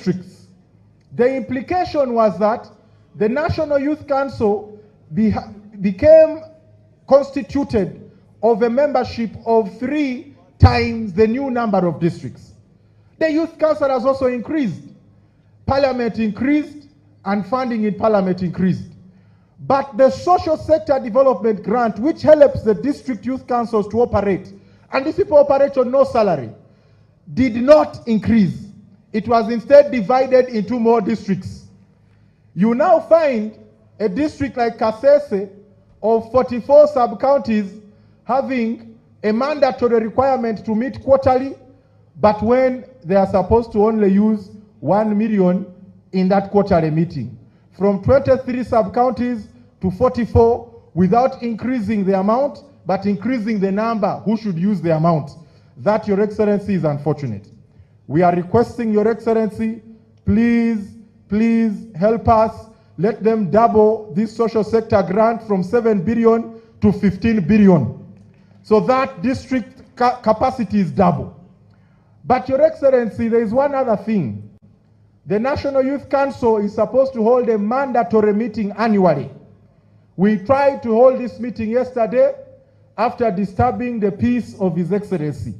districts. The implication was that the National Youth Council became constituted of a membership of 3 times the new number of districts. The Youth Council has also increased. Parliament increased and funding in Parliament increased. But the social sector development grant, which helps the district youth councils to operate, and these people operate on no salary, did not increase. It was instead divided into more districts. You now find a district like Kasese of 44 sub-counties having a mandatory requirement to meet quarterly, but when they are supposed to only use 1 million in that quarterly meeting. From 23 sub-counties to 44 without increasing the amount, but increasing the number who should use the amount. That, Your Excellency, is unfortunate. We are requesting, Your Excellency, please help us. Let them double this social sector grant from 7 billion to 15 billion. So that district capacity is double. But, Your Excellency, there is one other thing. The National Youth Council is supposed to hold a mandatory meeting annually. We tried to hold this meeting yesterday after disturbing the peace of His Excellency.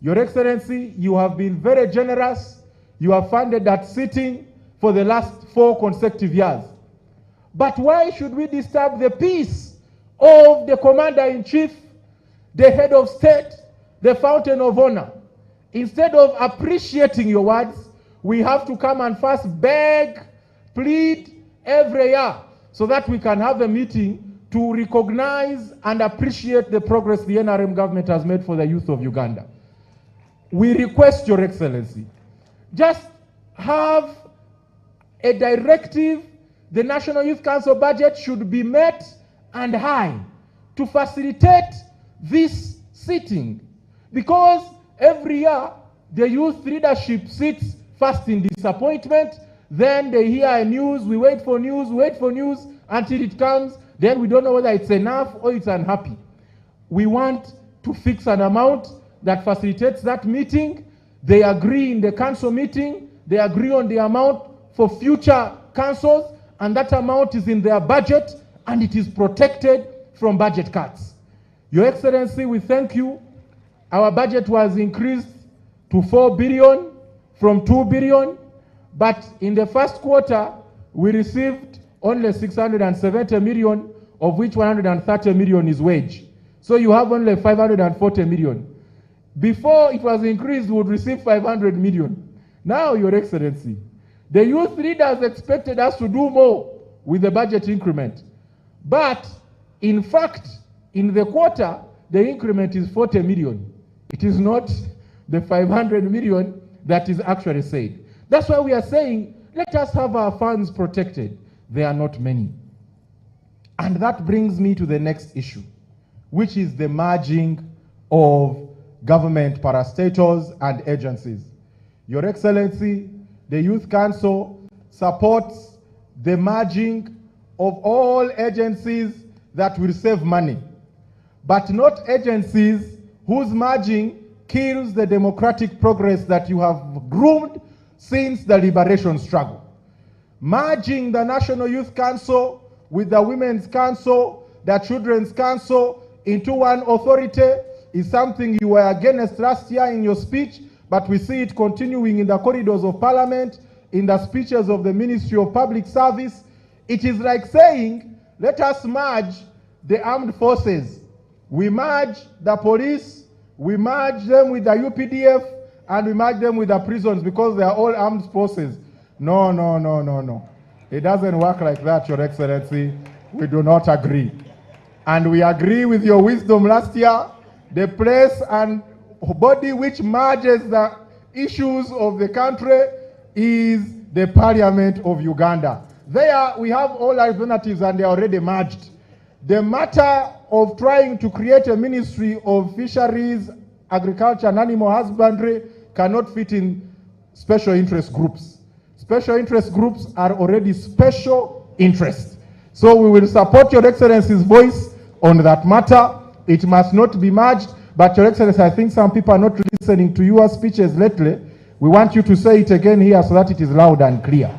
Your Excellency, you have been very generous. You have funded that sitting for the last 4 consecutive years. But why should we disturb the peace of the Commander-in-Chief, the head of state, the fountain of honor? Instead of appreciating your words, we have to come and first beg, plead every year so that we can have a meeting to recognize and appreciate the progress the NRM government has made for the youth of Uganda. We request, Your Excellency, just have a directive. The National Youth Council budget should be met and high to facilitate this sitting, because every year the youth leadership sits first in disappointment, then they hear news, we wait for news until it comes, then we don't know whether it's enough or it's unhappy. We want to fix an amount that facilitates that meeting. They agree in the council meeting, they agree on the amount for future councils, and that amount is in their budget and it is protected from budget cuts. Your Excellency, we thank you. Our budget was increased to 4 billion from 2 billion, but in the first quarter, we received only 670 million, of which 130 million is wage. So you have only 540 million. Before it was increased, we would receive 500 million. Now, Your Excellency, the youth leaders expected us to do more with the budget increment. But, in fact, in the quarter, the increment is 40 million. It is not the 500 million that is actually said. That's why we are saying, let us have our funds protected. They are not many. And that brings me to the next issue, which is the merging of government parastatals and agencies. Your Excellency, the Youth Council supports the merging of all agencies that will save money, but not agencies whose merging kills the democratic progress that you have groomed since the liberation struggle. Merging the National Youth Council with the Women's Council, the Children's Council into one authority is something you were against last year in your speech, but we see it continuing in the corridors of Parliament, in the speeches of the Ministry of Public Service. It is like saying, let us merge the armed forces. We merge the police, we merge them with the UPDF, and we merge them with the prisons because they are all armed forces. No. It doesn't work like that, Your Excellency. We do not agree. And we agree with your wisdom last year. The place and body which merges the issues of the country is the Parliament of Uganda. There we have all alternatives and they are already merged. The matter of trying to create a Ministry of Fisheries, Agriculture and Animal Husbandry cannot fit in special interest groups. Special interest groups are already special interests. So we will support Your Excellency's voice on that matter. It must not be merged. But Your Excellency, I think some people are not listening to your speeches lately We want you to say it again here so that it is loud and clear.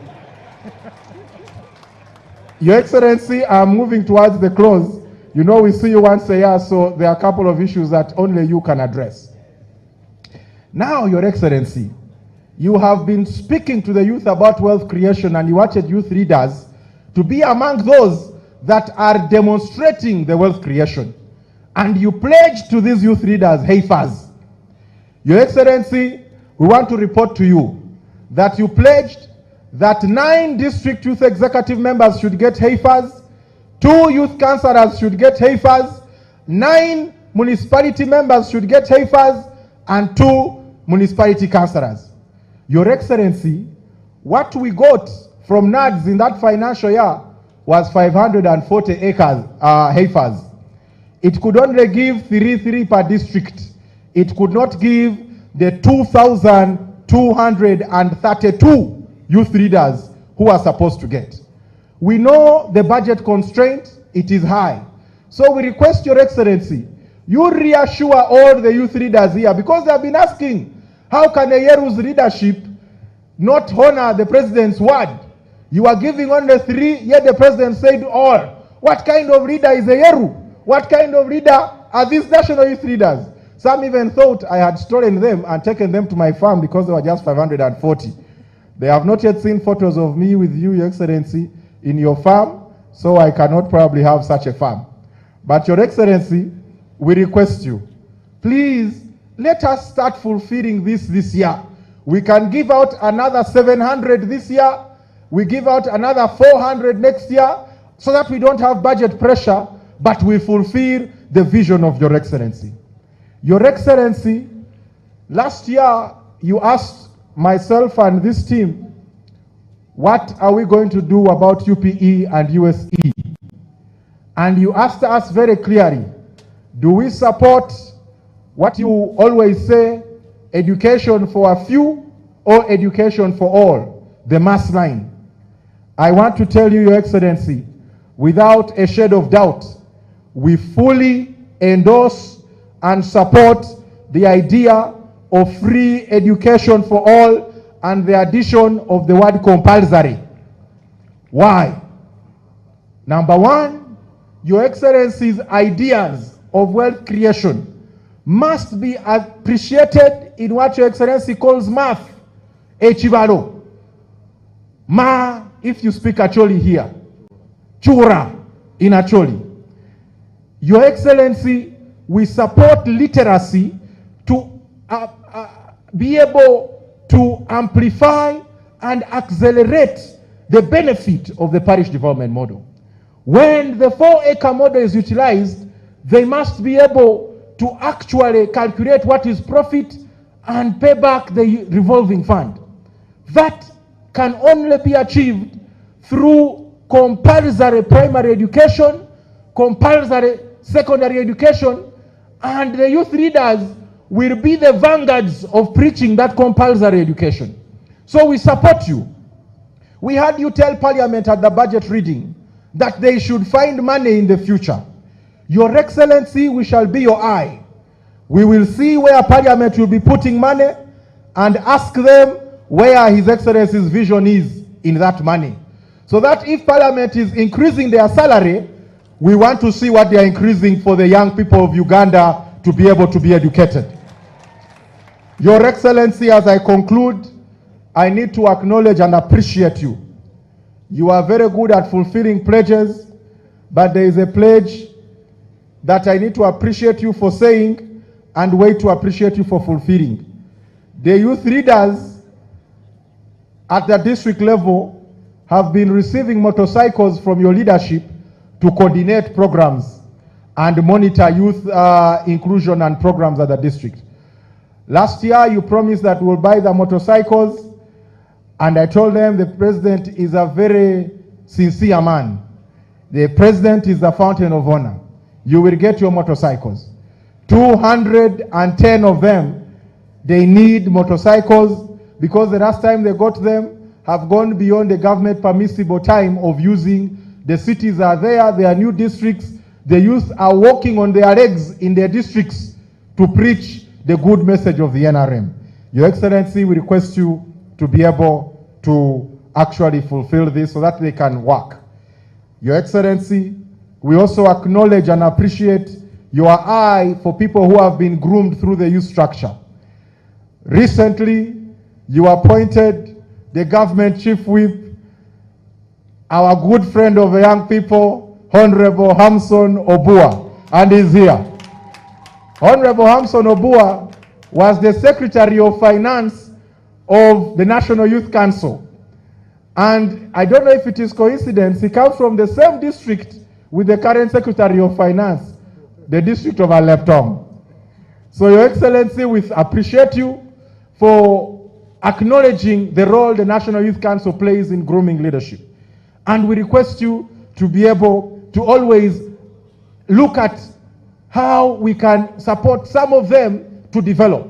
Your Excellency, I'm moving towards the close. You know we see you once a year, so there are a couple of issues that only you can address. Now, Your Excellency, you have been speaking to the youth about wealth creation, and you wanted youth leaders to be among those that are demonstrating the wealth creation. And you pledged to these youth leaders, heifers. Your Excellency, we want to report to you that you pledged that 9 district youth executive members should get heifers, 2 youth councillors should get heifers, 9 municipality members should get heifers, and 2 municipality councillors. Your Excellency, what we got from NADS in that financial year was 540 acres, heifers. It could only give 3 per district. It could not give the 2,232 youth leaders who are supposed to get. We know the budget constraint, it is high. So we request Your Excellency, you reassure all the youth leaders here, because they have been asking, how can a Yeru's leadership not honor the president's word? You are giving only 3, yet the president said all. What kind of leader is a Yeru? What kind of leader are these national youth leaders? Some even thought I had stolen them and taken them to my farm because they were just 540. They have not yet seen photos of me with you, Your Excellency, in your farm, so I cannot probably have such a farm. But Your Excellency, we request you, please let us start fulfilling this year. We can give out another 700 this year. We give out another 400 next year, so that we don't have budget pressure, but we fulfill the vision of Your Excellency. Your Excellency, last year you asked myself and this team, what are we going to do about UPE and USE? And you asked us very clearly, do we support what you always say, education for a few or education for all, the mass line? I want to tell you, Your Excellency, without a shade of doubt, we fully endorse and support the idea of free education for all and the addition of the word compulsory. Why? Number one, Your Excellency's ideas of wealth creation must be appreciated in what Your Excellency calls math, echibalo. Ma, if you speak Acholi here, chura in Acholi. Your Excellency, we support literacy to be able to amplify and accelerate the benefit of the parish development model. When the 4-acre model is utilized, they must be able to actually calculate what is profit and pay back the revolving fund. That can only be achieved through compulsory primary education, compulsory secondary education, and the youth leaders will be the vanguards of preaching that compulsory education. So we support you. We had you tell Parliament at the budget reading that they should find money in the future. Your Excellency, we shall be your eye. We will see where Parliament will be putting money and ask them where His Excellency's vision is in that money. So that if Parliament is increasing their salary, we want to see what they are increasing for the young people of Uganda to be able to be educated. Your Excellency, as I conclude, I need to acknowledge and appreciate you. You are very good at fulfilling pledges, but there is a pledge that I need to appreciate you for saying and wait to appreciate you for fulfilling. The youth leaders at the district level have been receiving motorcycles from your leadership to coordinate programs and monitor youth inclusion and programs at the district. Last year, you promised that we'll buy the motorcycles, and I told them the president is a very sincere man. The president is the fountain of honor. You will get your motorcycles. 210 of them, they need motorcycles because the last time they got them have gone beyond the government permissible time of using. The cities are there, there are new districts. The youth are walking on their legs in their districts to preach the good message of the NRM. Your Excellency, we request you to be able to actually fulfill this so that they can work. Your Excellency, we also acknowledge and appreciate your eye for people who have been groomed through the youth structure. Recently, you appointed the government chief whip, our good friend of the young people, Honorable Hamson Obua, and he's here. Honorable Hamson Obua was the Secretary of Finance of the National Youth Council. And I don't know if it is coincidence, he comes from the same district with the current Secretary of Finance, the district of Aleptom. So Your Excellency, we appreciate you for acknowledging the role the National Youth Council plays in grooming leadership. And we request you to be able to always look at how we can support some of them to develop.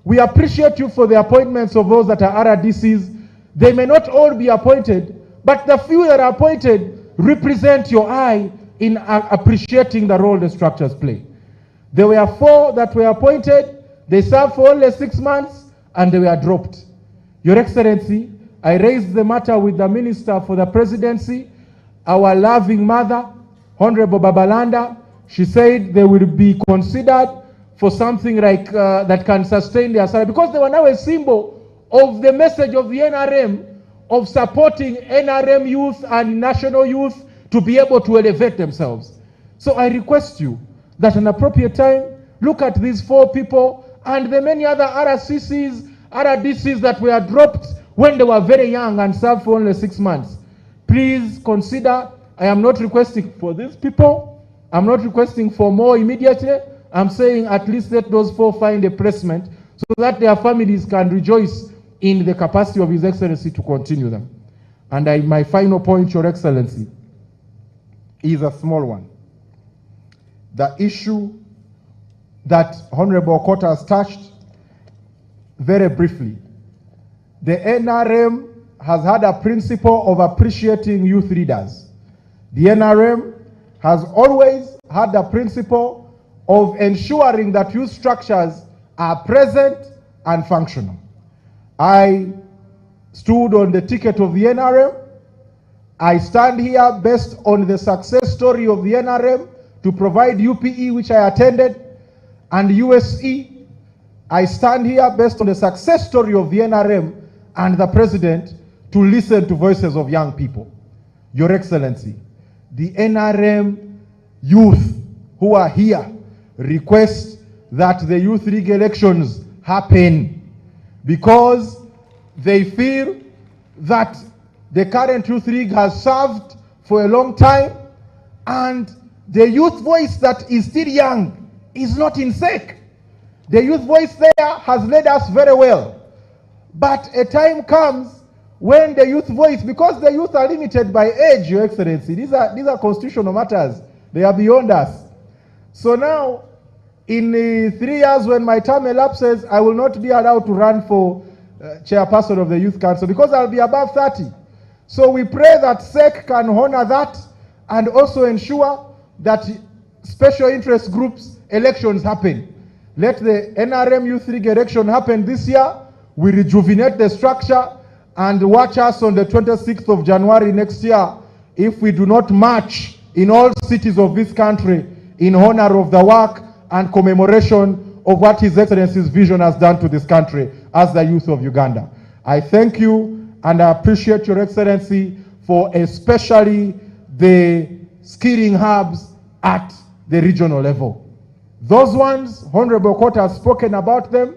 We appreciate you for the appointments of those that are RDCs. They may not all be appointed, but the few that are appointed represent your eye in appreciating the role the structures play. There were 4 that were appointed, they served for only 6 months, and they were dropped. Your Excellency, I raised the matter with the Minister for the Presidency, our loving mother, Honorable Babalanda. She said they will be considered for something like that can sustain their salary, because they were now a symbol of the message of the NRM of supporting NRM youth and national youth to be able to elevate themselves. So I request you that at an appropriate time, look at these 4 people and the many other RCCs, RDCs that were dropped when they were very young and served for only 6 months. Please consider, I am not requesting for these people, I'm not requesting for more immediately, I'm saying at least let those 4 find a placement so that their families can rejoice in the capacity of His Excellency to continue them. And my final point, Your Excellency, is a small one. The issue that Honorable Okota has touched very briefly. The NRM has had a principle of appreciating youth leaders. The NRM has always had a principle of ensuring that youth structures are present and functional. I stood on the ticket of the NRM. I stand here based on the success story of the NRM to provide UPE, which I attended, and USE. I stand here based on the success story of the NRM and the President to listen to voices of young people. Your Excellency, the NRM youth who are here request that the Youth League elections happen because they feel that the current Youth League has served for a long time and the youth voice that is still young is not in sec. The youth voice there has led us very well. But a time comes when the youth voice, because the youth are limited by age, Your Excellency, these are constitutional matters. They are beyond us. So now, in 3 years when my term elapses, I will not be allowed to run for chairperson of the Youth Council because I'll be above 30. So we pray that SEC can honor that and also ensure that special interest groups elections happen. Let the NRM Youth League election happen this year. We rejuvenate the structure and watch us on the 26th of January next year if we do not march in all cities of this country in honor of the work and commemoration of what His Excellency's vision has done to this country as the youth of Uganda. I thank you and I appreciate Your Excellency for especially the skilling hubs at the regional level. Those ones, Honorable Court has spoken about them.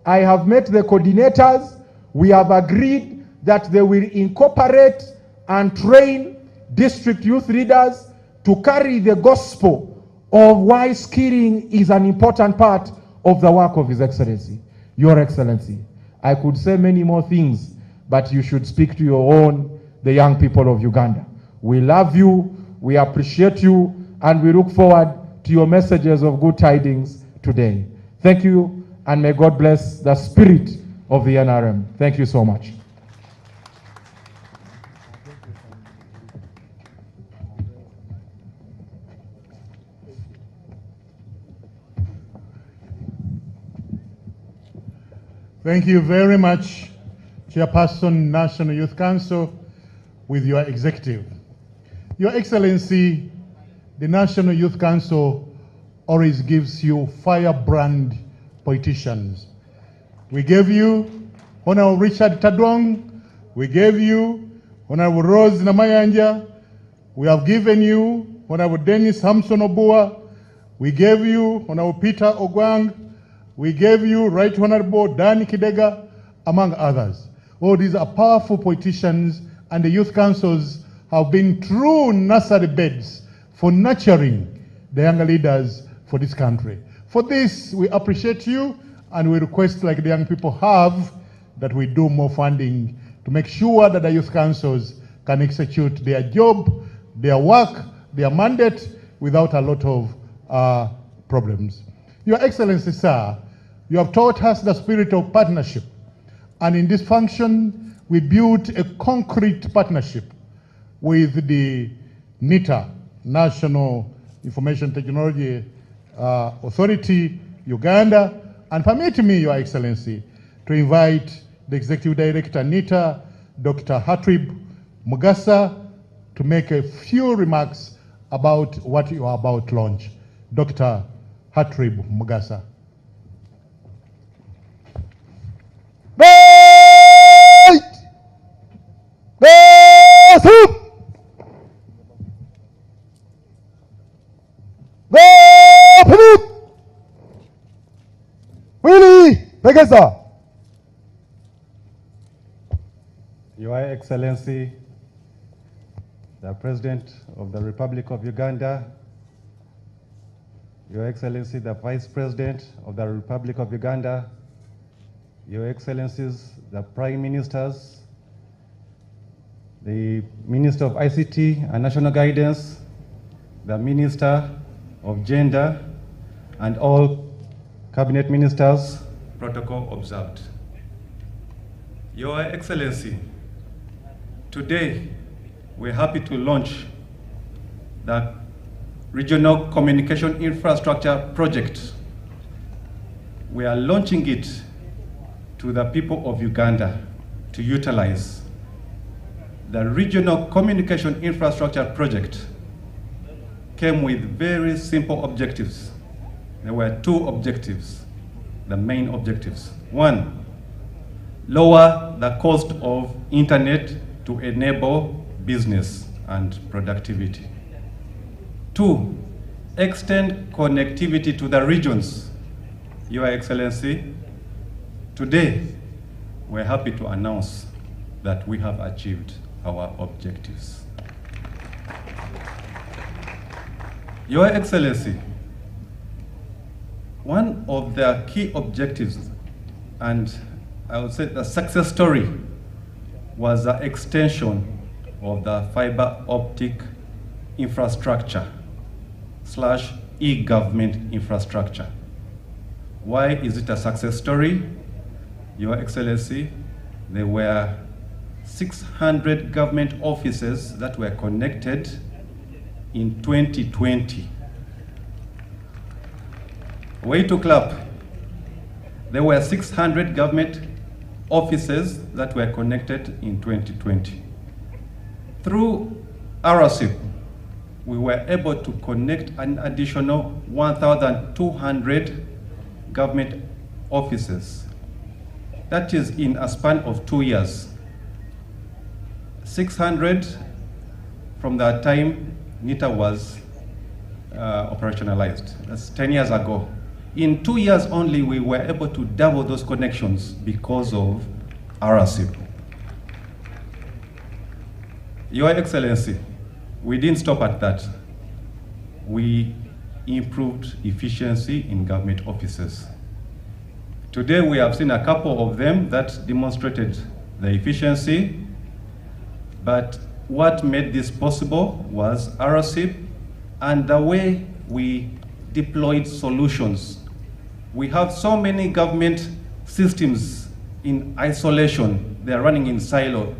I have met the coordinators. We have agreed that they will incorporate and train district youth leaders to carry the gospel of why skilling is an important part of the work of His Excellency. Your Excellency, I could say many more things, but you should speak to your own, the young people of Uganda. We love you, we appreciate you, and we look forward to your messages of good tidings today. Thank you, and may God bless the spirit of the NRM. Thank you so much. Thank you very much, Chairperson, National Youth Council, with your executive. Your Excellency, the National Youth Council always gives you firebrand politicians. We gave you Honorable Richard Tadwong, we gave you Honorable Rose Namayanja, we have given you Honorable Dennis Hamson Obua, we gave you Honorable Peter Ogwang, we gave you Right Honorable Dan Kidega, among others. All these are powerful politicians, and the youth councils have been true nursery beds for nurturing the younger leaders for this country. For this, we appreciate you, and we request, like the young people have, that we do more funding to make sure that the youth councils can execute their job, their work, their mandate without a lot of problems. Your Excellency, sir, you have taught us the spirit of partnership, and in this function, we built a concrete partnership with the NITA, National Information Technology Authority, Uganda, and permit me, Your Excellency, to invite the Executive Director, NITA, Dr. Hatrib Mugasa, to make a few remarks about what you are about to launch. Dr. Hatrib Mugasa. Your Excellency, the President of the Republic of Uganda, Your Excellency, the Vice President of the Republic of Uganda, Your Excellencies, the Prime Ministers, the Minister of ICT and National Guidance, the Minister of Gender, and all Cabinet Ministers, protocol observed. Your Excellency, today we're happy to launch the Regional Communication Infrastructure Project. We are launching it to the people of Uganda to utilize. The Regional Communication Infrastructure Project came with very simple objectives. There were two objectives, the main objectives. One, lower the cost of internet to enable business and productivity. Two, extend connectivity to the regions. Your Excellency, today we're happy to announce that we have achieved our objectives. Your Excellency, one of the key objectives, and I would say the success story, was the extension of the fiber optic infrastructure / e-government infrastructure. Why is it a success story? Your Excellency, there were 600 government offices that were connected in 2020. Way to clap. There were 600 government offices that were connected in 2020. Through RCIP, we were able to connect an additional 1,200 government offices. That is in a span of 2 years. 600 from the time NITA was operationalized. That's 10 years ago. In 2 years only, we were able to double those connections because of RCIP. Your Excellency, we didn't stop at that. We improved efficiency in government offices. Today we have seen a couple of them that demonstrated the efficiency, but what made this possible was RCIP and the way we deployed solutions. We have so many government systems in isolation. They are running in silo.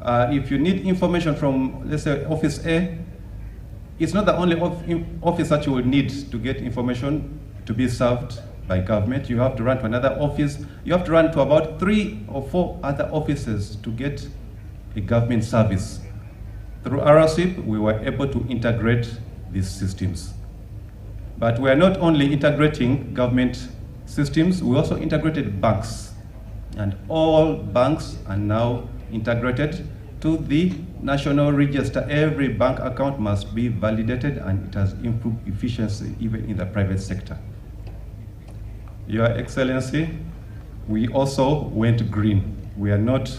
If you need information from, let's say, Office A, it's not the only office that you will need to get information to be served by government, you have to run to another office, you have to run to about 3 or 4 other offices to get a government service. Through RSIP, we were able to integrate these systems. But we are not only integrating government systems, we also integrated banks. And all banks are now integrated to the national register. Every bank account must be validated, and it has improved efficiency even in the private sector. Your Excellency, we also went green. We are not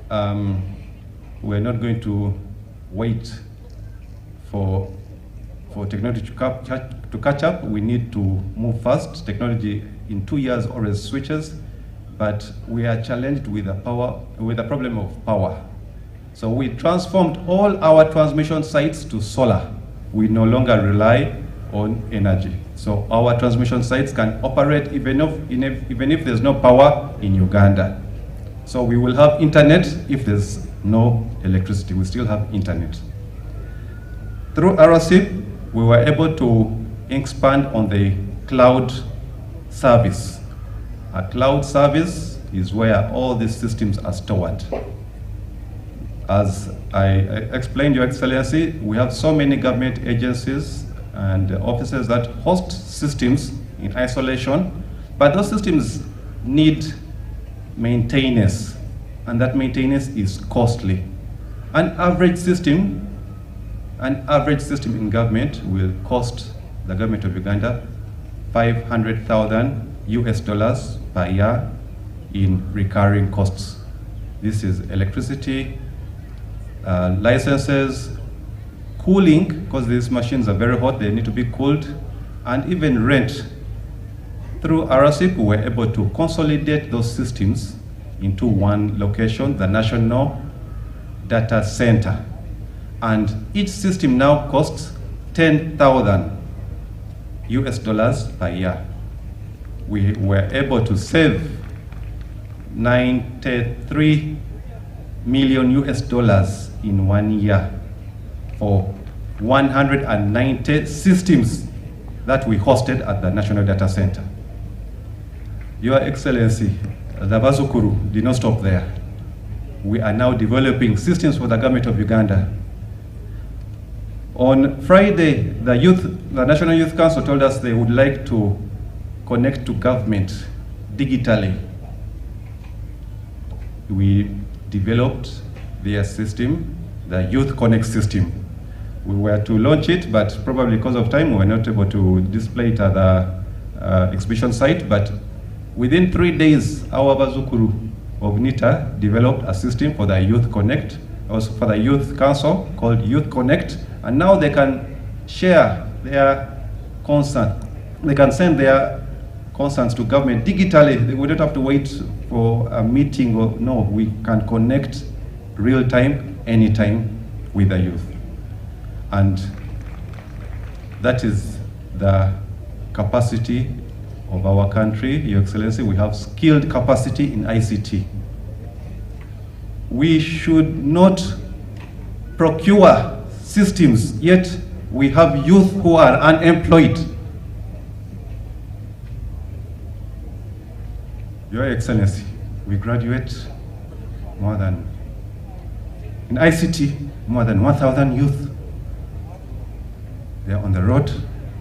going to wait for technology to catch up. We need to move fast. Technology in 2 years always switches, but we are challenged with the problem of power. So we transformed all our transmission sites to solar. We no longer rely on energy. So our transmission sites can operate even if there's no power in Uganda. So we will have internet if there's no electricity. We still have internet. Through RSIP, we were able to expand on the cloud service. A cloud service is where all these systems are stored. As I explained, Your Excellency, we have so many government agencies and offices that host systems in isolation, but those systems need maintenance, and that maintenance is costly. An average system in government will cost the government of Uganda $500,000 per year in recurring costs. This is electricity, licenses, cooling, because these machines are very hot, they need to be cooled, and even rent. Through RSIP, we were able to consolidate those systems into one location, the National Data Center. And each system now costs $10,000 per year. We were able to save $93 million in 1 year for 190 systems that we hosted at the National Data Center. Your Excellency, the Bazukuru did not stop there. We are now developing systems for the government of Uganda. On Friday, the National Youth Council told us they would like to connect to government digitally. We developed their system, the Youth Connect system. We were to launch it, but probably because of time, we were not able to display it at the exhibition site. But within 3 days, our Bazukuru of NITA developed a system for the Youth Connect, also for the Youth Council called Youth Connect, and now they can share their concern. They can send their concerns to government digitally. We don't have to wait for a meeting. No, we can connect real time, anytime with the youth. And that is the capacity of our country. Your Excellency, we have skilled capacity in ICT. We should not procure systems, yet we have youth who are unemployed. Your Excellency, we graduate in ICT, more than 1,000 youth. They're on the road,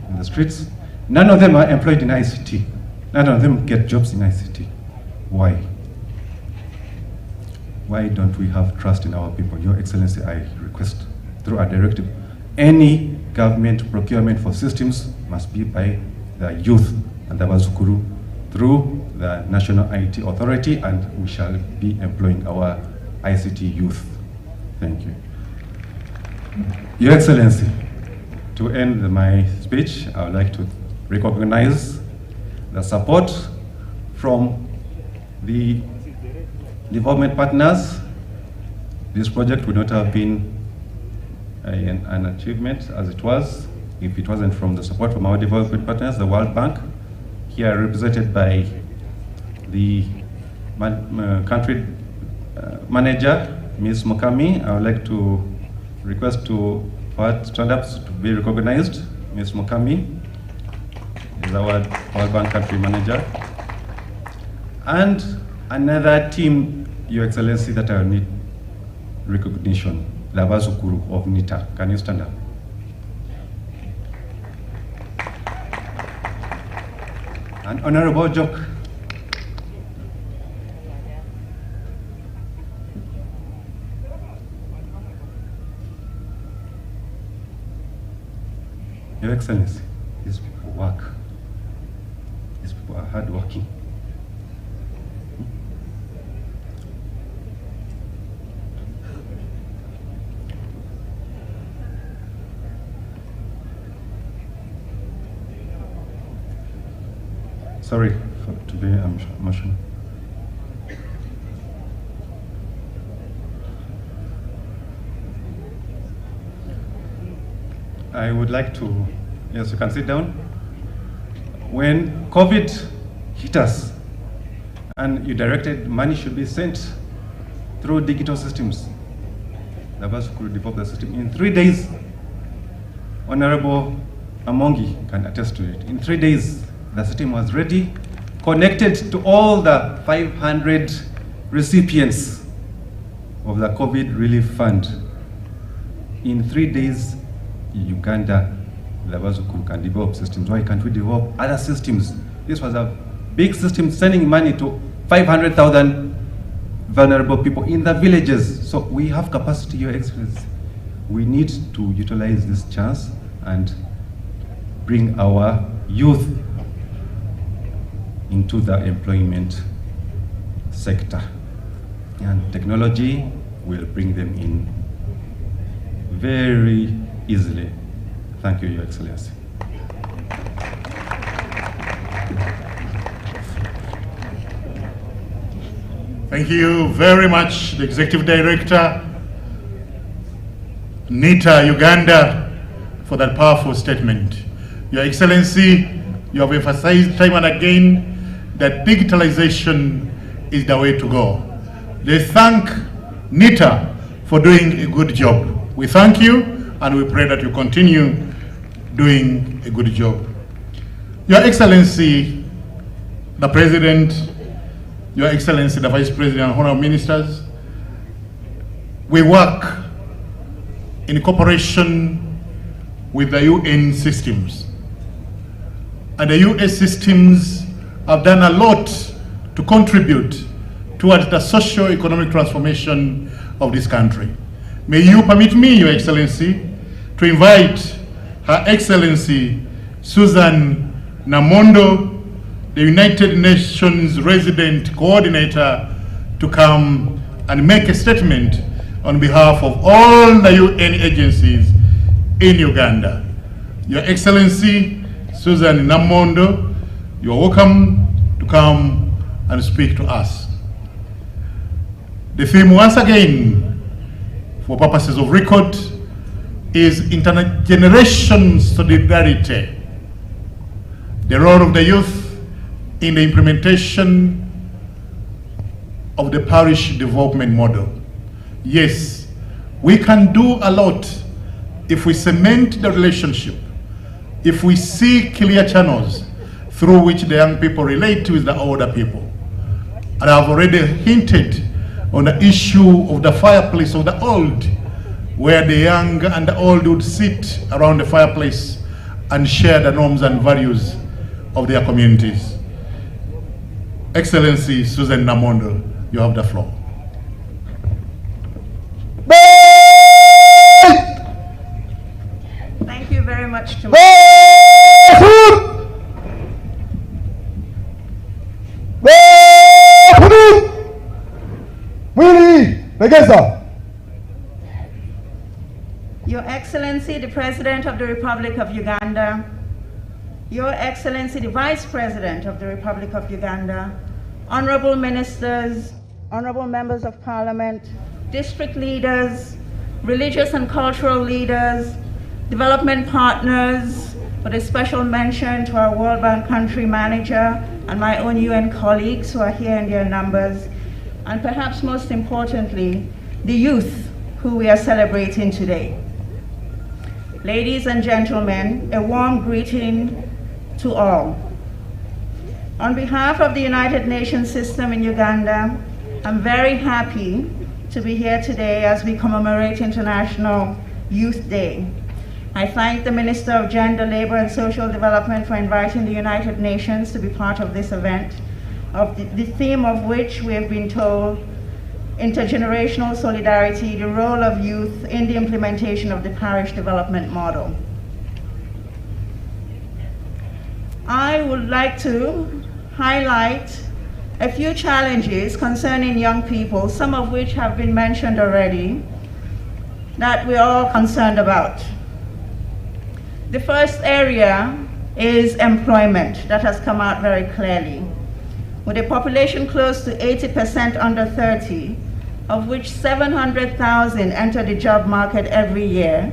in the streets. None of them are employed in ICT. None of them get jobs in ICT. Why? Why don't we have trust in our people? Your Excellency, I request through a directive, any government procurement for systems must be by the youth and the Bazukuru through the National IT Authority, and we shall be employing our ICT youth. Thank you. Your Excellency, to end my speech, I would like to recognize the support from the development partners. This project would not have been an achievement as it was if it wasn't from the support from our development partners, the World Bank, here represented by the country manager, Ms. Mukami. I would like to request to stand up to be recognized, Ms. Mukami. is our World Bank country manager. And another team, Your Excellency, that I need recognition, Labazukuru of NITA. Can you stand up? And Honorable Joke. Your Excellency, these people work. These people are hardworking. Sorry to be emotional. I would like to, yes, you can sit down. When COVID hit us and you directed money should be sent through digital systems, the bus could develop the system in 3 days. Honorable Amongi can attest to it. In 3 days, the system was ready, connected to all the 500 recipients of the COVID Relief Fund. In 3 days, Uganda, the Bazukuru can develop systems. Why can't we develop other systems? This was a big system sending money to 500,000 vulnerable people in the villages. So we have capacity, Your Excellency. We need to utilize this chance and bring our youth into the employment sector. And technology will bring them in very easily. Thank you, Your Excellency. Thank you very much, the Executive Director, NITA Uganda, for that powerful statement. Your Excellency, you have emphasized time and again that digitalization is the way to go. They thank NITA for doing a good job. We thank you and we pray that you continue doing a good job. Your Excellency, the President, Your Excellency, the Vice President, and Honorable Ministers, we work in cooperation with the UN systems. And the UN systems have done a lot to contribute towards the socio-economic transformation of this country. May you permit me, Your Excellency, to invite Her Excellency Susan Namondo, the United Nations Resident Coordinator, to come and make a statement on behalf of all the UN agencies in Uganda. Your Excellency Susan Namondo, you are welcome to come and speak to us. The theme, once again, for purposes of record, is intergeneration solidarity, the role of the youth in the implementation of the parish development model. Yes, we can do a lot if we cement the relationship, if we see clear channels through which the young people relate with the older people. And I've already hinted on the issue of the fireplace of the old, where the young and the old would sit around the fireplace and share the norms and values of their communities. Excellency Susan Namondo, you have the floor. Thank you very much to Your Excellency, the President of the Republic of Uganda, Your Excellency, the Vice President of the Republic of Uganda, Honorable Ministers, Honorable Members of Parliament, District Leaders, religious and cultural leaders, development partners, with a special mention to our World Bank country manager and my own UN colleagues who are here in their numbers, and perhaps most importantly, the youth who we are celebrating today. Ladies and gentlemen, a warm greeting to all. On behalf of the United Nations system in Uganda, I'm very happy to be here today as we commemorate International Youth Day. I thank the Minister of Gender, Labor and Social Development for inviting the United Nations to be part of this event, of the theme of which we have been told, intergenerational solidarity, the role of youth in the implementation of the parish development model. I would like to highlight a few challenges concerning young people, some of which have been mentioned already, that we're all concerned about. The first area is employment. That has come out very clearly. With a population close to 80% under 30, of which 700,000 enter the job market every year,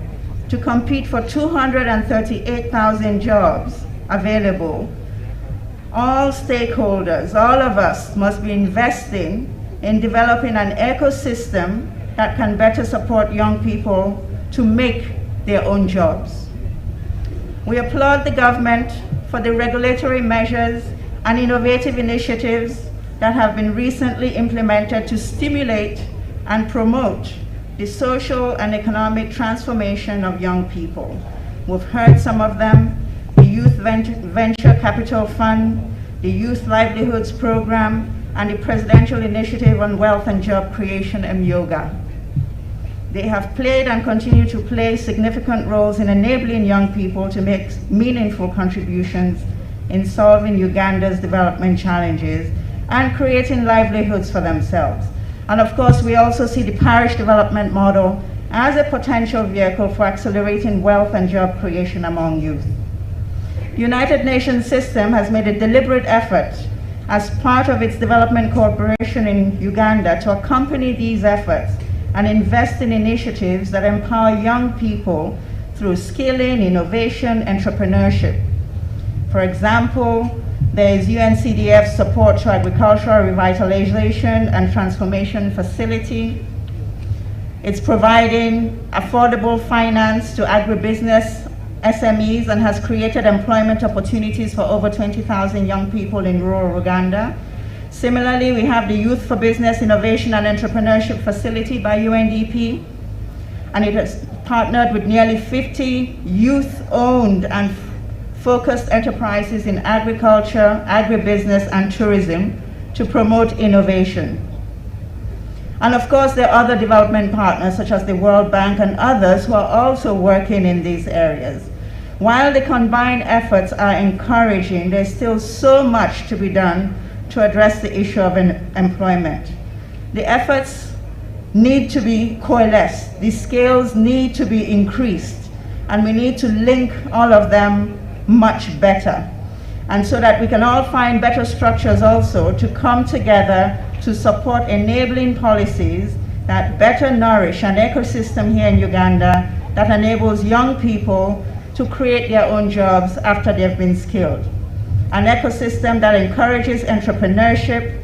to compete for 238,000 jobs available, all stakeholders, all of us must be investing in developing an ecosystem that can better support young people to make their own jobs. We applaud the government for the regulatory measures and innovative initiatives that have been recently implemented to stimulate and promote the social and economic transformation of young people. We've heard some of them: the Youth Venture Capital Fund, the Youth Livelihoods Program, and the Presidential Initiative on Wealth and Job Creation, MYOGA. They have played and continue to play significant roles in enabling young people to make meaningful contributions in solving Uganda's development challenges and creating livelihoods for themselves. And of course, we also see the parish development model as a potential vehicle for accelerating wealth and job creation among youth. The United Nations system has made a deliberate effort as part of its development cooperation in Uganda to accompany these efforts and invest in initiatives that empower young people through skilling, innovation, entrepreneurship. For example, there is UNCDF's support to agricultural revitalization and transformation facility. It's providing affordable finance to agribusiness SMEs and has created employment opportunities for over 20,000 young people in rural Uganda. Similarly, we have the Youth for Business Innovation and Entrepreneurship Facility by UNDP, and it has partnered with nearly 50 youth-owned and focused enterprises in agriculture, agribusiness, and tourism to promote innovation. And of course, there are other development partners such as the World Bank and others who are also working in these areas. While the combined efforts are encouraging, there's still so much to be done to address the issue of employment. The efforts need to be coalesced, the scales need to be increased, and we need to link all of them much better. And so that we can all find better structures also to come together to support enabling policies that better nourish an ecosystem here in Uganda that enables young people to create their own jobs after they've been skilled. An ecosystem that encourages entrepreneurship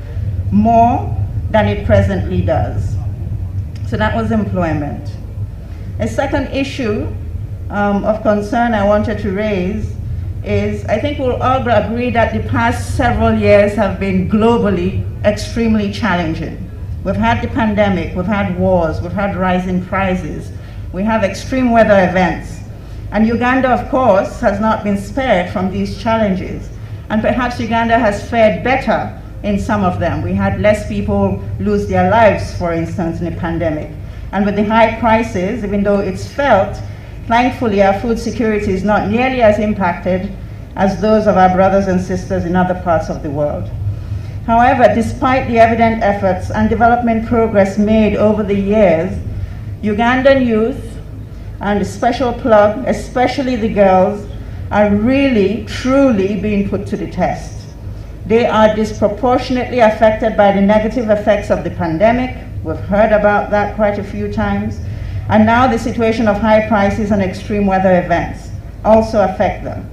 more than it presently does. So that was employment. A second issue of concern I wanted to raise is, I think we'll all agree that the past several years have been globally extremely challenging. We've had the pandemic, we've had wars, we've had rising prices, we have extreme weather events. And Uganda, of course, has not been spared from these challenges. And perhaps Uganda has fared better in some of them. We had less people lose their lives, for instance, in the pandemic. And with the high prices, even though it's felt, thankfully our food security is not nearly as impacted as those of our brothers and sisters in other parts of the world. However, despite the evident efforts and development progress made over the years, Ugandan youth, and a special plug, especially the girls, are really, truly being put to the test. They are disproportionately affected by the negative effects of the pandemic. We've heard about that quite a few times. And now the situation of high prices and extreme weather events also affect them.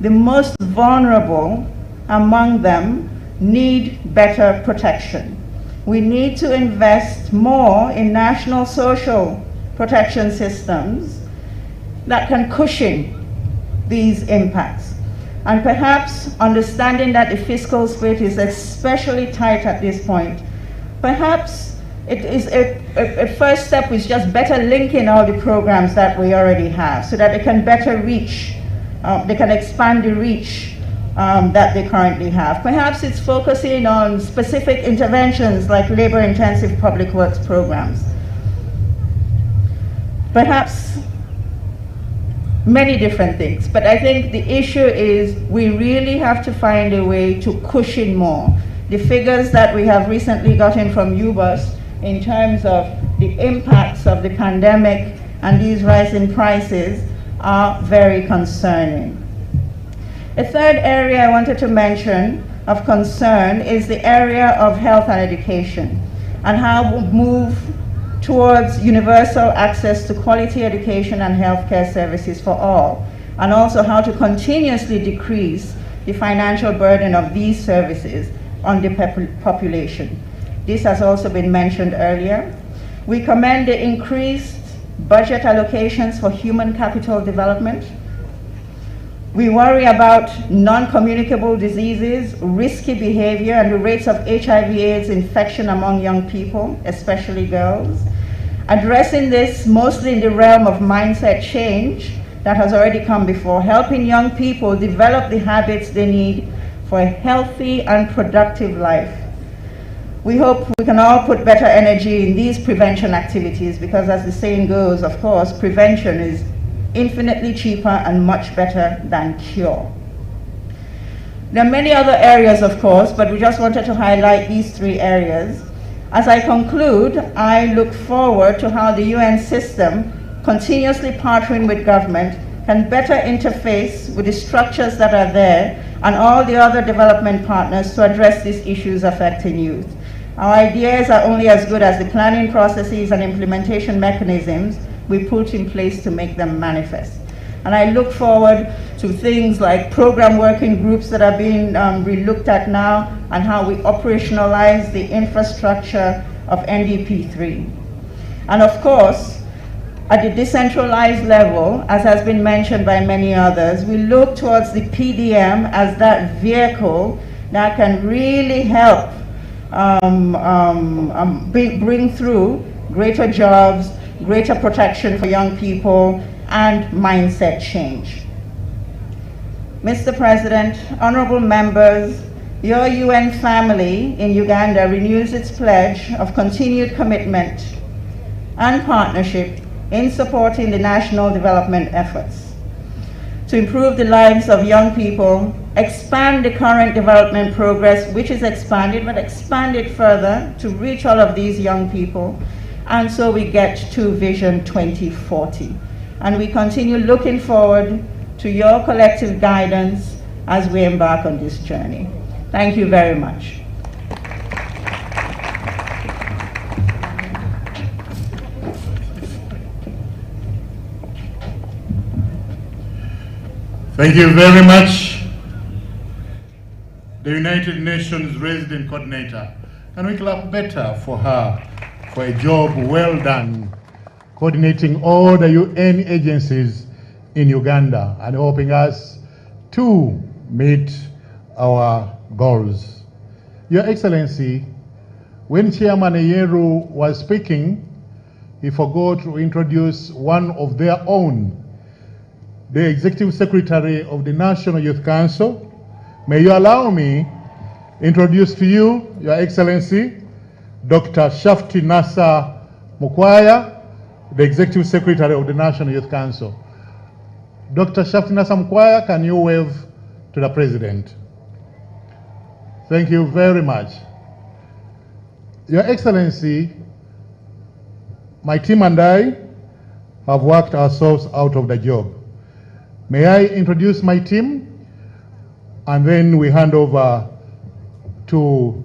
The most vulnerable among them need better protection. We need to invest more in national social protection systems that can cushion these impacts. And perhaps understanding that the fiscal split is especially tight at this point, perhaps it is a first step is just better linking all the programs that we already have so that they can better reach, they can expand the reach that they currently have. Perhaps it's focusing on specific interventions like labor-intensive public works programs. Perhaps many different things, but I think the issue is we really have to find a way to cushion more. The figures that we have recently gotten from UBUS in terms of the impacts of the pandemic and these rising prices are very concerning. A third area I wanted to mention of concern is the area of health and education and how we move towards universal access to quality education and healthcare services for all, and also how to continuously decrease the financial burden of these services on the population. This has also been mentioned earlier. We commend the increased budget allocations for human capital development. We worry about non-communicable diseases, risky behavior, and the rates of HIV/AIDS infection among young people, especially girls. Addressing this mostly in the realm of mindset change that has already come before, helping young people develop the habits they need for a healthy and productive life. We hope we can all put better energy in these prevention activities because, as the saying goes, of course, prevention is infinitely cheaper and much better than cure. There are many other areas, of course, but we just wanted to highlight these three areas. As I conclude, I look forward to how the UN system, continuously partnering with government, can better interface with the structures that are there and all the other development partners to address these issues affecting youth. Our ideas are only as good as the planning processes and implementation mechanisms we put in place to make them manifest. And I look forward to things like program working groups that are being re-looked at now and how we operationalize the infrastructure of NDP3. And of course, at the decentralized level, as has been mentioned by many others, we look towards the PDM as that vehicle that can really help bring through greater jobs, greater protection for young people, and mindset change. Mr. President, honorable members, your UN family in Uganda renews its pledge of continued commitment and partnership in supporting the national development efforts to improve the lives of young people, expand the current development progress, which is expanded, but expand it further to reach all of these young people, and so we get to Vision 2040. And we continue looking forward to your collective guidance as we embark on this journey. Thank you very much. Thank you very much, the United Nations Resident Coordinator. Can we clap better for her for a job well done, coordinating all the UN agencies in Uganda and helping us to meet our goals. Your Excellency, when Chairman Eyeru was speaking, he forgot to introduce one of their own, the Executive Secretary of the National Youth Council. May you allow me introduce to you, Your Excellency, Dr. Shafti Nasa Mukwaya, the Executive Secretary of the National Youth Council. Dr. Shafti Nasa Mukwaya, can you wave to the President? Thank you very much. Your Excellency, my team and I have worked ourselves out of the job. May I introduce my team, and then we hand over to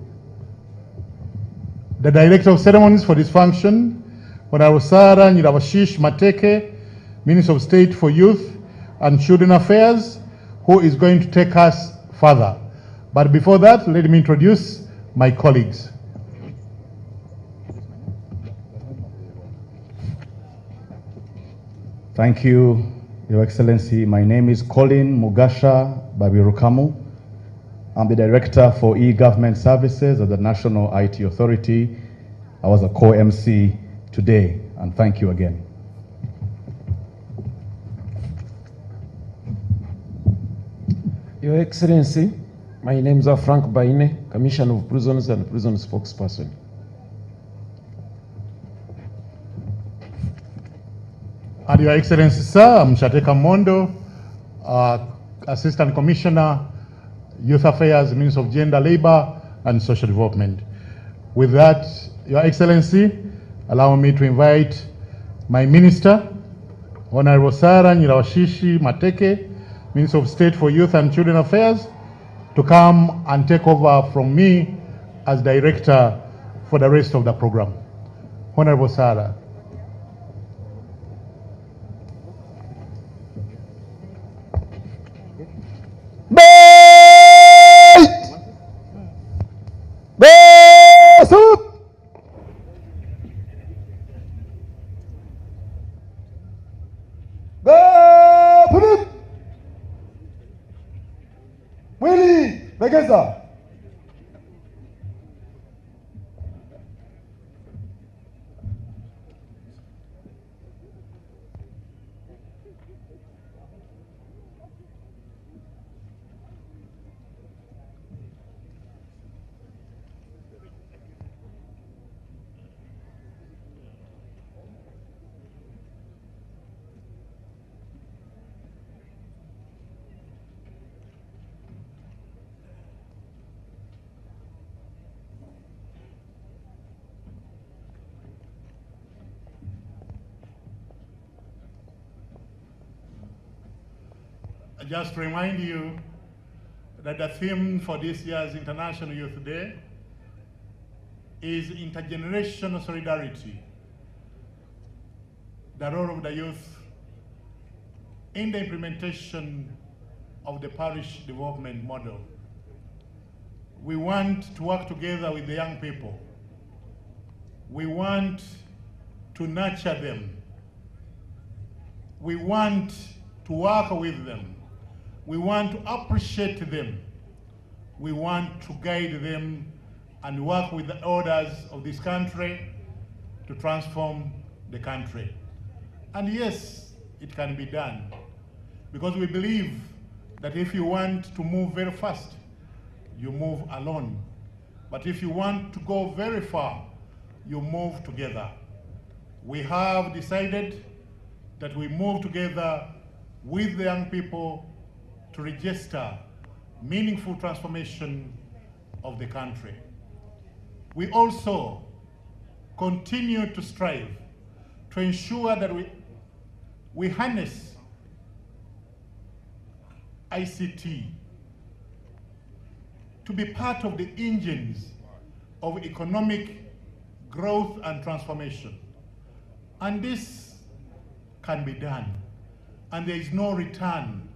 the Director of Ceremonies for this function, Honorable Sarah Nyirabashish Mateke, Minister of State for Youth and Children Affairs, who is going to take us further. But before that, let me introduce my colleagues. Thank you, Your Excellency. My name is Colin Mugasha Babiru Kamu. I'm the Director for E-Government Services at the National IT Authority. I was a co-MC today, and thank you again. Your Excellency, my name is Frank Baine, Commissioner of Prisons and Prison Spokesperson. And Your Excellency, sir, I'm Shateka Mondo, Assistant Commissioner, Youth Affairs, Minister of Gender, Labor, and Social Development. With that, Your Excellency, allow me to invite my Minister, Honorable Sarah Nyirawashishi Mateke, Minister of State for Youth and Children Affairs, to come and take over from me as Director for the rest of the program. Honorable Sarah. Begeza. Just to remind you that the theme for this year's International Youth Day is intergenerational solidarity, the role of the youth in the implementation of the parish development model. We want to work together with the young people. We want to nurture them. We want to work with them. We want to appreciate them. We want to guide them and work with the elders of this country to transform the country. And yes, it can be done, because we believe that if you want to move very fast, you move alone. But if you want to go very far, you move together. We have decided that we move together with the young people to register meaningful transformation of the country. We also continue to strive to ensure that we harness ICT to be part of the engines of economic growth and transformation. And this can be done, and there is no return.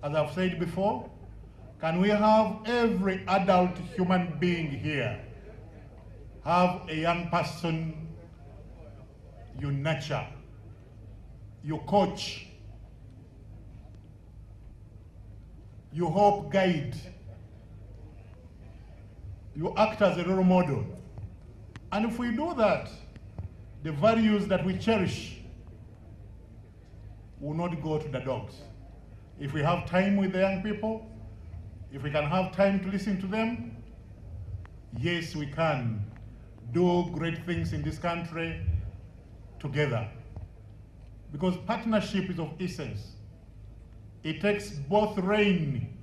As I've said before, can we have every adult human being here have a young person you nurture, you coach, you help guide, you act as a role model. And if we do that, the values that we cherish will not go to the dogs. If we have time with the young people, if we can have time to listen to them, yes, we can do great things in this country together. Because partnership is of essence. It takes both rain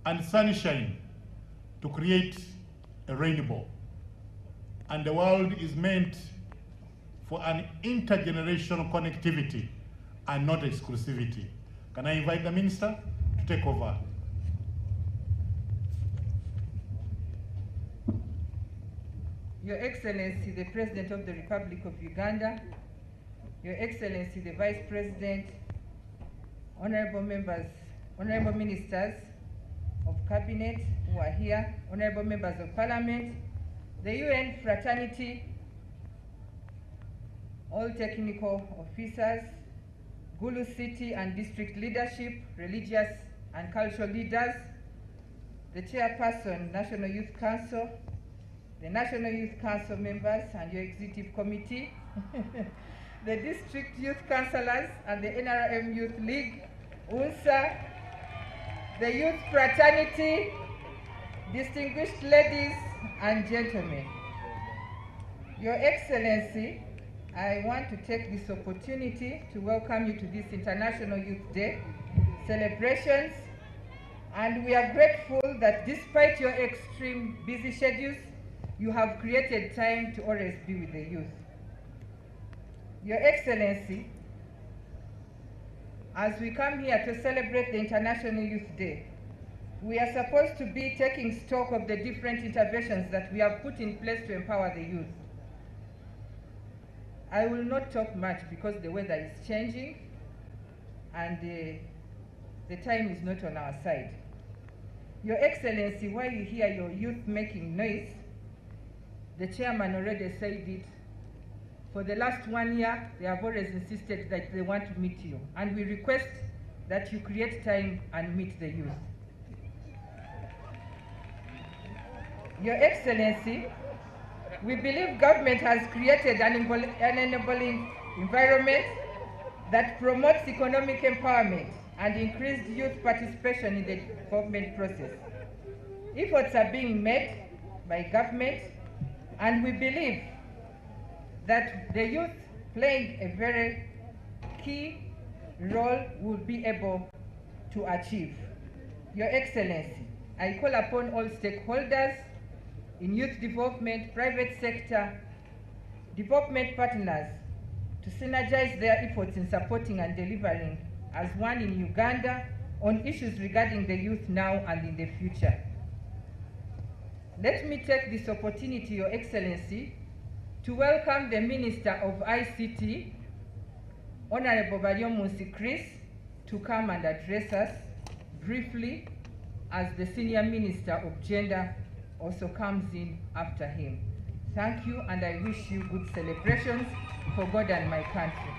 and sunshine to create a rainbow. And the world is meant for an intergenerational connectivity and not exclusivity. Can I invite the Minister to take over? Your Excellency, the President of the Republic of Uganda, Your Excellency, the Vice President, honorable members, honorable ministers of Cabinet who are here, honorable members of Parliament, the UN fraternity, all technical officers, Gulu city and district leadership, religious and cultural leaders, the chairperson, National Youth Council, the National Youth Council members and your executive committee, the district youth councillors and the NRM Youth League, UNSA, the youth fraternity, distinguished ladies and gentlemen. Your Excellency, I want to take this opportunity to welcome you to this International Youth Day celebrations, and we are grateful that despite your extreme busy schedules, you have created time to always be with the youth. Your Excellency, as we come here to celebrate the International Youth Day, we are supposed to be taking stock of the different interventions that we have put in place to empower the youth. I will not talk much because the weather is changing and the time is not on our side. Your Excellency, while you hear your youth making noise, the chairman already said it. For the last 1 year, they have always insisted that they want to meet you, and we request that you create time and meet the youth. Your Excellency, we believe government has created an enabling environment that promotes economic empowerment and increased youth participation in the development process. Efforts are being made by government, and we believe that the youth playing a very key role will be able to achieve. Your Excellency, I call upon all stakeholders in youth development, private sector, development partners to synergize their efforts in supporting and delivering as one in Uganda on issues regarding the youth now and in the future. Let me take this opportunity, Your Excellency, to welcome the Minister of ICT, Honorable Baryomunsi Chris, to come and address us briefly, as the Senior Minister of Gender also comes in after him. Thank you, and I wish you good celebrations for God and my country.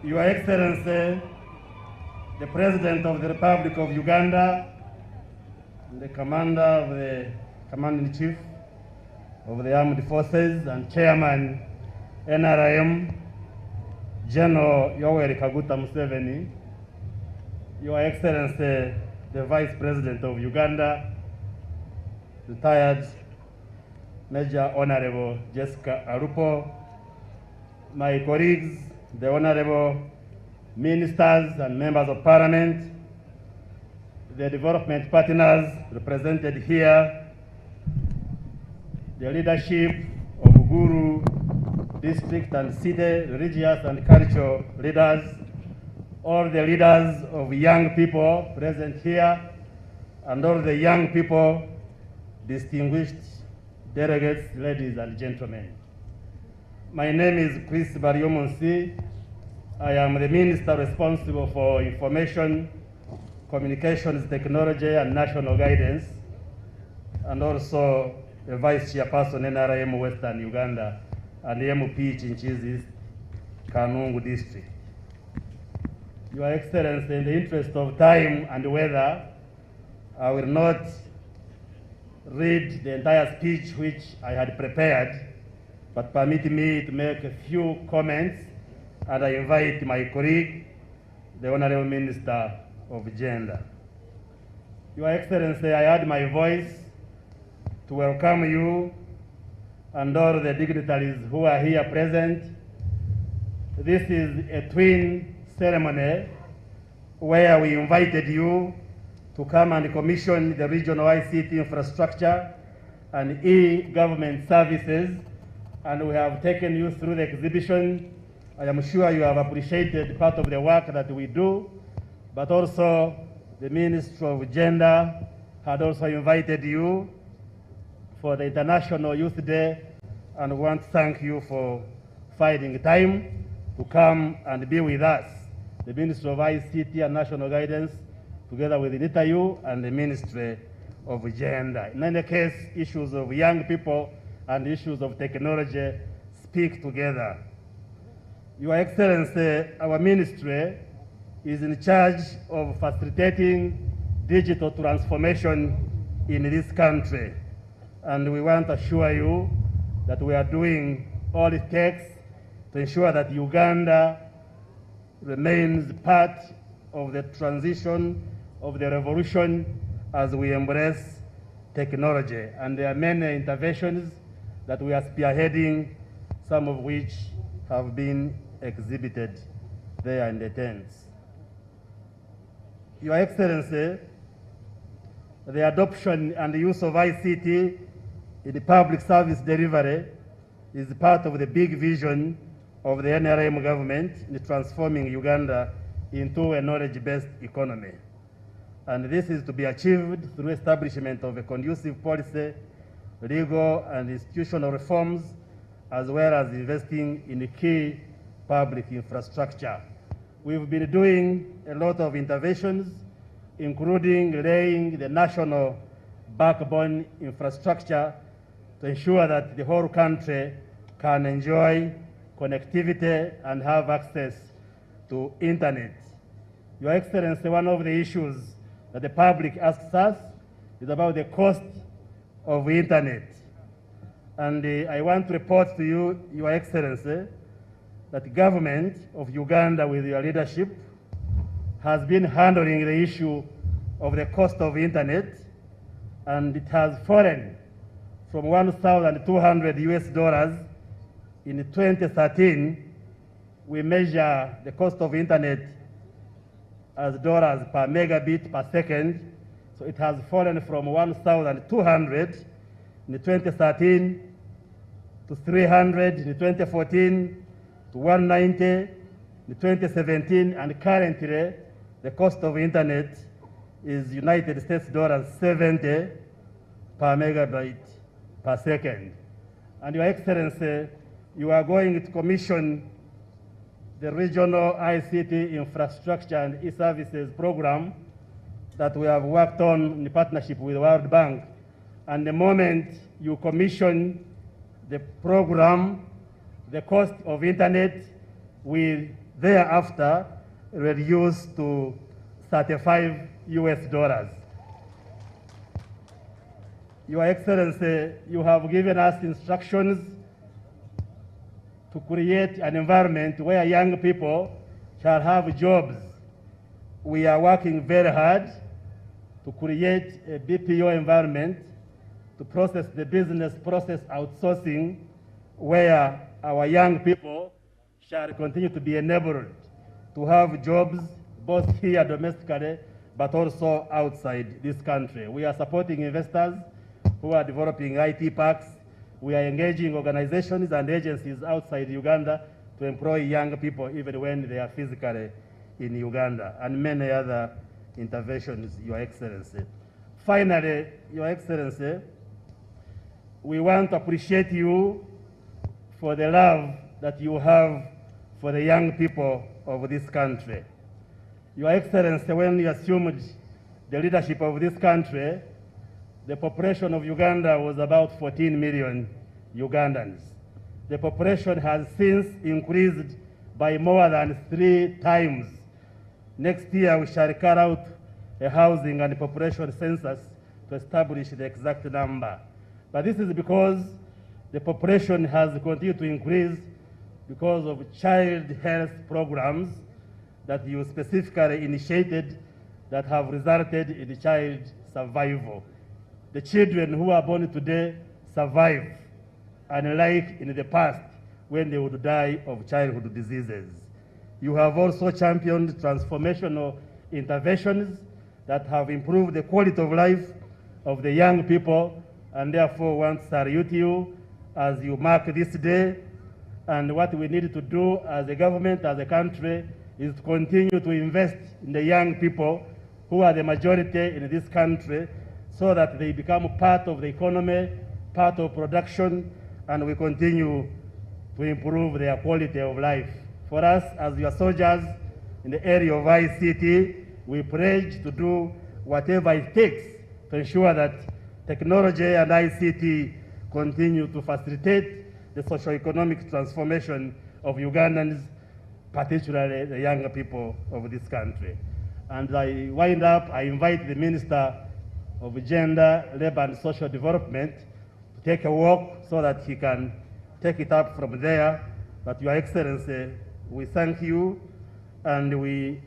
Your Excellency, the President of the Republic of Uganda, the Commander of the Command-in-Chief of the Armed Forces and Chairman NRM, General Yoweri Kaguta Museveni, Your Excellency, the Vice President of Uganda, retired Major Honorable Jessica Arupo, my colleagues, the Honorable Ministers and Members of Parliament, the development partners represented here, the leadership of Gulu district and city, religious and cultural leaders, all the leaders of young people present here, and all the young people, distinguished delegates, ladies and gentlemen. My name is Chris Baryomunsi. I am the Minister responsible for Information, Communications Technology and National Guidance, and also the Vice Chairperson NRM Western Uganda and the MP Chinchizi Kanungu District. Your Excellency, in the interest of time and weather, I will not read the entire speech which I had prepared, but permit me to make a few comments, and I invite my colleague, the Honorable Minister of Gender. Your Excellency, I add my voice to welcome you and all the dignitaries who are here present. This is a twin ceremony where we invited you to come and commission the regional ICT infrastructure and e-government services and we have taken you through the exhibition. I am sure you have appreciated part of the work that we do, but also the Ministry of Gender had also invited you for the International Youth Day, and we want to thank you for finding time to come and be with us. The Ministry of ICT and National Guidance, together with NITAU and the Ministry of Gender. In any case, issues of young people and issues of technology speak together. Your Excellency, our ministry is in charge of facilitating digital transformation in this country. And we want to assure you that we are doing all it takes to ensure that Uganda remains part of the transition of the revolution as we embrace technology. And there are many interventions that we are spearheading, some of which have been exhibited there in the tents. Your Excellency, the adoption and the use of ICT in the public service delivery is part of the big vision of the NRM government in transforming Uganda into a knowledge-based economy. And this is to be achieved through establishment of a conducive policy, legal and institutional reforms, as well as investing in key public infrastructure. We've been doing a lot of interventions, including laying the national backbone infrastructure to ensure that the whole country can enjoy connectivity and have access to internet. Your Excellency, one of the issues that the public asks us is about the cost of internet. And I want to report to you, Your Excellency, that the government of Uganda, with your leadership, has been handling the issue of the cost of internet, and it has fallen from $1,200 in 2013. We measure the cost of internet as dollars per megabit per second. So it has fallen from 1,200 in 2013 to 300 in 2014 to 190 in 2017, and currently the cost of internet is United States dollars 70 per megabyte per second. And Your Excellency, you are going to commission the regional ICT infrastructure and e-services program that we have worked on in partnership with the World Bank. And the moment you commission the program, the cost of internet will thereafter reduce to $35. Your Excellency, you have given us instructions to create an environment where young people shall have jobs. We are working very hard to create a BPO environment to process the business process outsourcing, where our young people shall continue to be enabled to have jobs both here domestically but also outside this country. We are supporting investors who are developing IT parks. We are engaging organizations and agencies outside Uganda to employ young people even when they are physically in Uganda, and many other interventions, Your Excellency. Finally, Your Excellency, we want to appreciate you for the love that you have for the young people of this country. Your Excellency, when you assumed the leadership of this country, the population of Uganda was about 14 million Ugandans. The population has since increased by more than 3 times. Next year, we shall carry out a housing and population census to establish the exact number. But this is because the population has continued to increase because of child health programs that you specifically initiated that have resulted in child survival. The children who are born today survive, unlike in the past when they would die of childhood diseases. You have also championed transformational interventions that have improved the quality of life of the young people, and therefore want to salute you as you mark this day. And what we need to do as a government, as a country, is to continue to invest in the young people who are the majority in this country, so that they become part of the economy, part of production, and we continue to improve their quality of life. For us, as your soldiers in the area of ICT, we pledge to do whatever it takes to ensure that technology and ICT continue to facilitate the socio-economic transformation of Ugandans, particularly the younger people of this country. And I wind up, I invite the Minister of Gender, Labor and Social Development to take a walk so that he can take it up from there. But Your Excellency, we thank you and we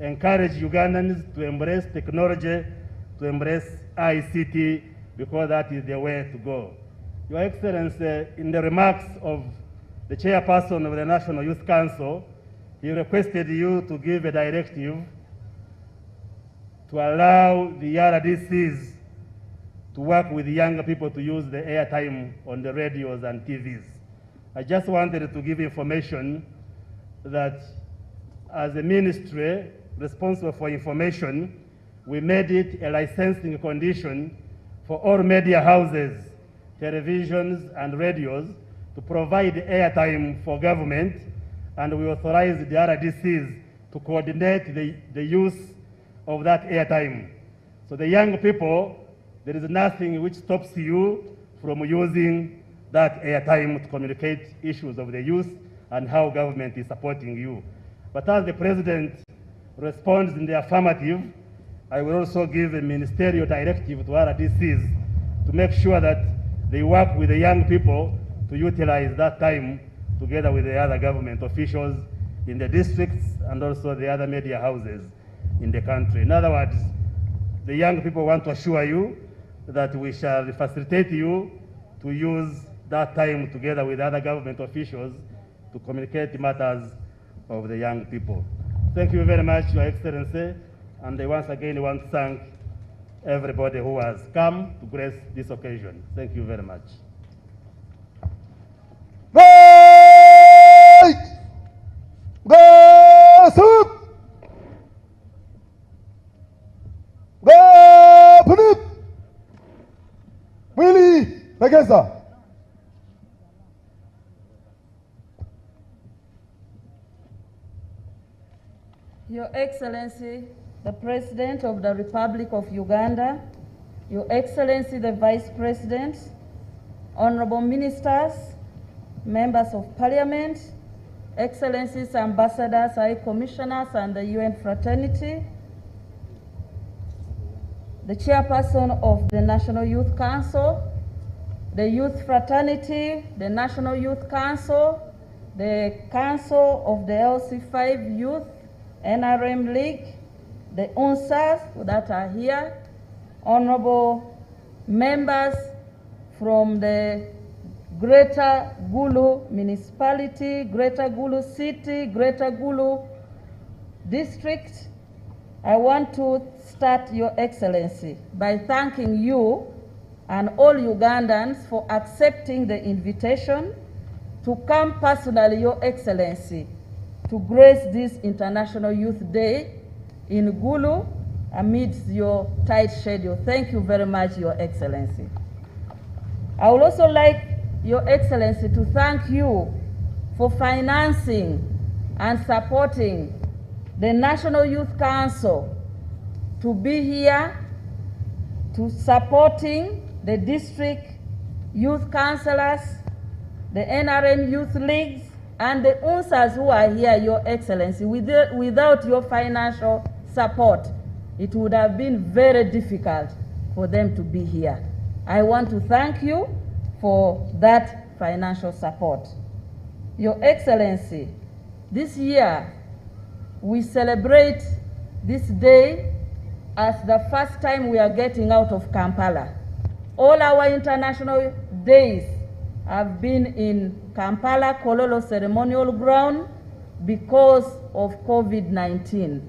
encourage Ugandans to embrace technology, to embrace ICT, because that is the way to go. Your Excellency, in the remarks of the chairperson of the National Youth Council, he requested you to give a directive to allow the RDCs to work with younger people to use the airtime on the radios and TVs. I just wanted to give information that as a ministry responsible for information, we made it a licensing condition for all media houses, televisions and radios to provide airtime for government, and we authorized the RDCs to coordinate the use of that airtime. So the young people, there is nothing which stops you from using that airtime to communicate issues of the youth and how government is supporting you. But as the President responds in the affirmative, I will also give a ministerial directive to RDCs to make sure that they work with the young people to utilize that time together with the other government officials in the districts and also the other media houses in the country. In other words, the young people want to assure you that we shall facilitate you to use that time together with other government officials to communicate matters of the young people. Thank you very much, Your Excellency, and I once again want to thank everybody who has come to grace this occasion. Thank you very much. Right! Go soup! Go punip! Willie Legeza! Your Excellency, the President of the Republic of Uganda, Your Excellency, the Vice President, Honorable Ministers, Members of Parliament, Excellencies, Ambassadors, High Commissioners, and the UN Fraternity, the Chairperson of the National Youth Council, the Youth Fraternity, the National Youth Council, the Council of the LC5 Youth, NRM League, the UNSAs that are here, honorable members from the Greater Gulu Municipality, Greater Gulu City, Greater Gulu District. I want to start, Your Excellency, by thanking you and all Ugandans for accepting the invitation to come personally, Your Excellency, to grace this International Youth Day in Gulu amidst your tight schedule. Thank you very much, Your Excellency. I would also like, Your Excellency, to thank you for financing and supporting the National Youth Council to be here, to supporting the district youth councillors, the NRM Youth Leagues, and the UNSAs who are here, Your Excellency. Without your financial support, it would have been very difficult for them to be here. I want to thank you for that financial support. Your Excellency, this year we celebrate this day as the first time we are getting out of Kampala. All our international days have been in Kampala, Kololo Ceremonial Ground, because of COVID-19.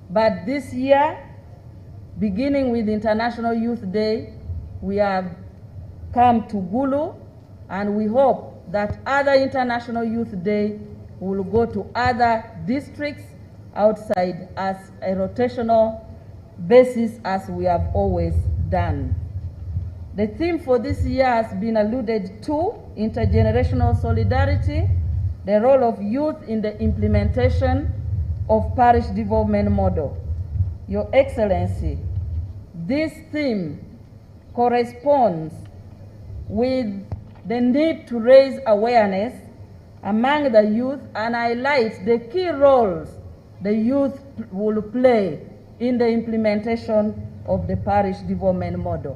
But this year, beginning with International Youth Day, we have come to Gulu, and we hope that other International Youth Day will go to other districts outside as a rotational basis as we have always done. The theme for this year has been alluded to: intergenerational solidarity, the role of youth in the implementation of parish development model. Your Excellency, this theme corresponds with the need to raise awareness among the youth and highlight the key roles the youth will play in the implementation of the parish development model.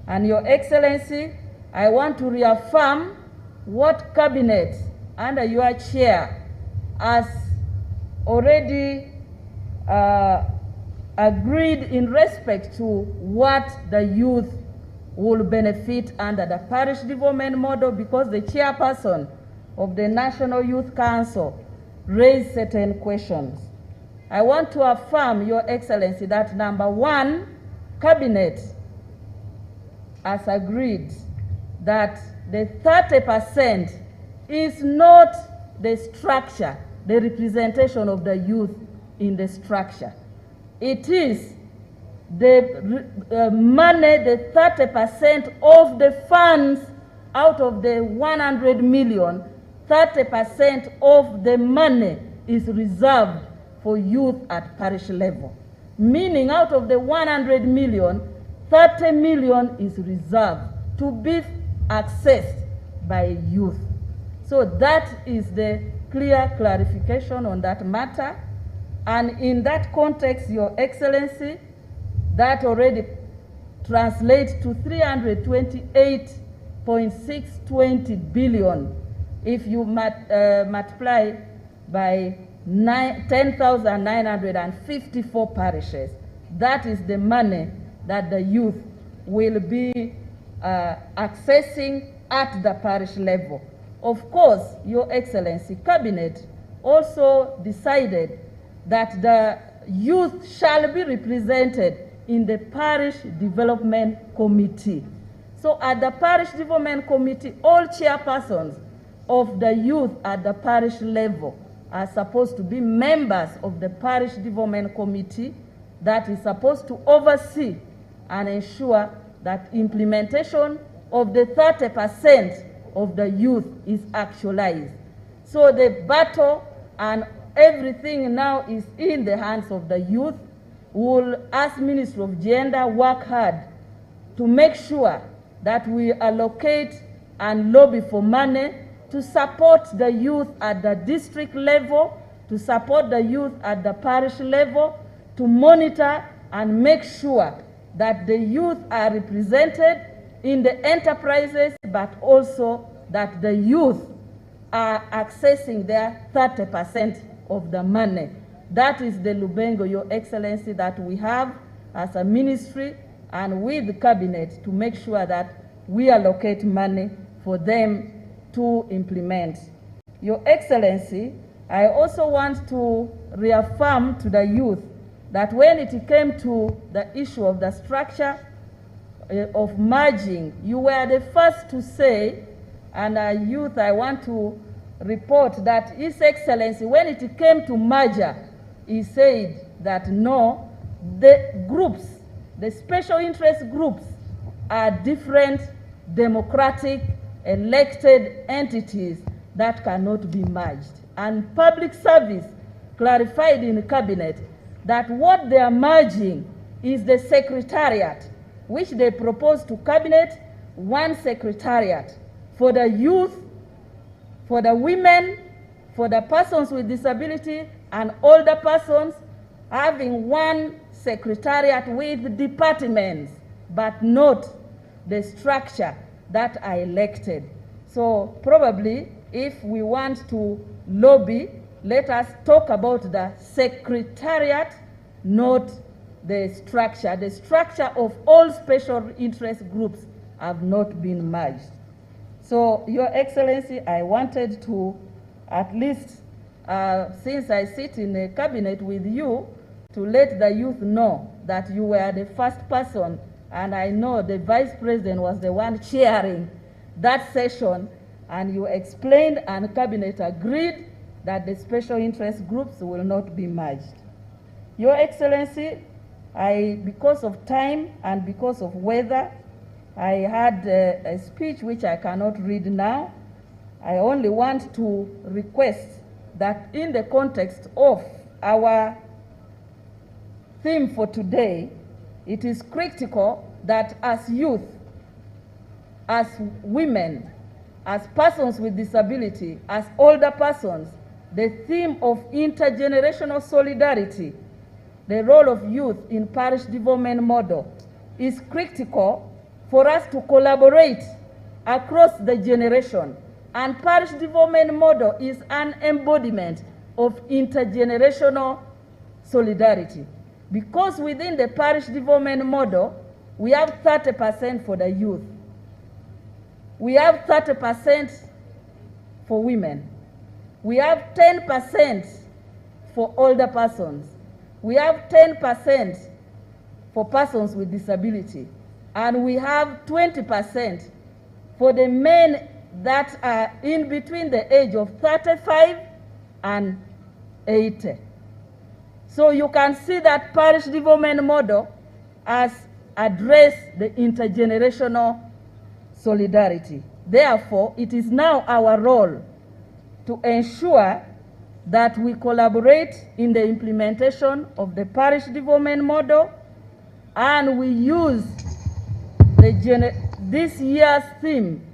And Your Excellency, I want to reaffirm what Cabinet under your chair has already agreed in respect to what the youth will benefit under the parish development model, because the chairperson of the National Youth Council raised certain questions. I want to affirm, Your Excellency, that number one, Cabinet has agreed that the 30% is not the structure, the representation of the youth in the structure. It is the money, the 30% of the funds out of the 100 million, 30% of the money is reserved for youth at parish level. Meaning out of the 100 million, 30 million is reserved to be accessed by youth. So that is the clear clarification on that matter. And in that context, Your Excellency, that already translates to 328.620 billion if you multiply by 10,954 parishes. That is the money that the youth will be accessing at the parish level. Of course, Your Excellency, Cabinet also decided that the youth shall be represented in the Parish Development Committee. So at the Parish Development Committee, all chairpersons of the youth at the parish level are supposed to be members of the Parish Development Committee that is supposed to oversee and ensure that implementation of the 30% of the youth is actualized. So the battle and everything now is in the hands of the youth. Will, as Minister of Gender, work hard to make sure that we allocate and lobby for money to support the youth at the district level, to support the youth at the parish level, to monitor and make sure that the youth are represented in the enterprises, but also that the youth are accessing their 30% of the money. That is the Lubengo, Your Excellency, that we have as a ministry and with the Cabinet to make sure that we allocate money for them to implement. Your Excellency, I also want to reaffirm to the youth that when it came to the issue of the structure of merging, you were the first to say, and youth, I want to report that His Excellency, when it came to merger, he said that no, the groups, the special interest groups are different democratic elected entities that cannot be merged. And public service clarified in the Cabinet that what they are merging is the secretariat, which they proposed to Cabinet, one secretariat for the youth, for the women, for the persons with disability and older persons, having one secretariat with departments, but not the structure that are elected. So probably if we want to lobby, let us talk about the secretariat, not the structure. The structure of all special interest groups have not been merged. So, Your Excellency, I wanted to at least, since I sit in a cabinet with you, to let the youth know that you were the first person, and I know the Vice President was the one chairing that session, and you explained and Cabinet agreed that the special interest groups will not be merged. Your Excellency, because of time and because of weather, I had a speech which I cannot read now. I only want to request that in the context of our theme for today, it is critical that as youth, as women, as persons with disability, as older persons, the theme of intergenerational solidarity, the role of youth in parish development model, is critical for us to collaborate across the generation. And parish development model is an embodiment of intergenerational solidarity. Because within the parish development model, we have 30% for the youth. We have 30% for women. We have 10% for older persons. We have 10% for persons with disability. And we have 20% for the men that are in between the age of 35 and 80. So you can see that parish development model has addressed the intergenerational solidarity. Therefore, it is now our role to ensure that we collaborate in the implementation of the parish development model, and we use this year's theme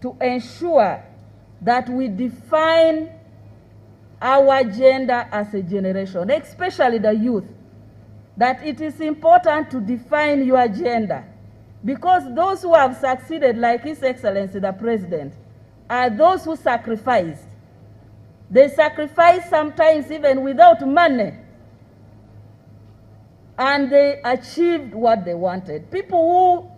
to ensure that we define our gender as a generation, especially the youth, that it is important to define your gender, because those who have succeeded, like His Excellency the President, are those who sacrificed. They sacrificed sometimes even without money, and they achieved what they wanted. People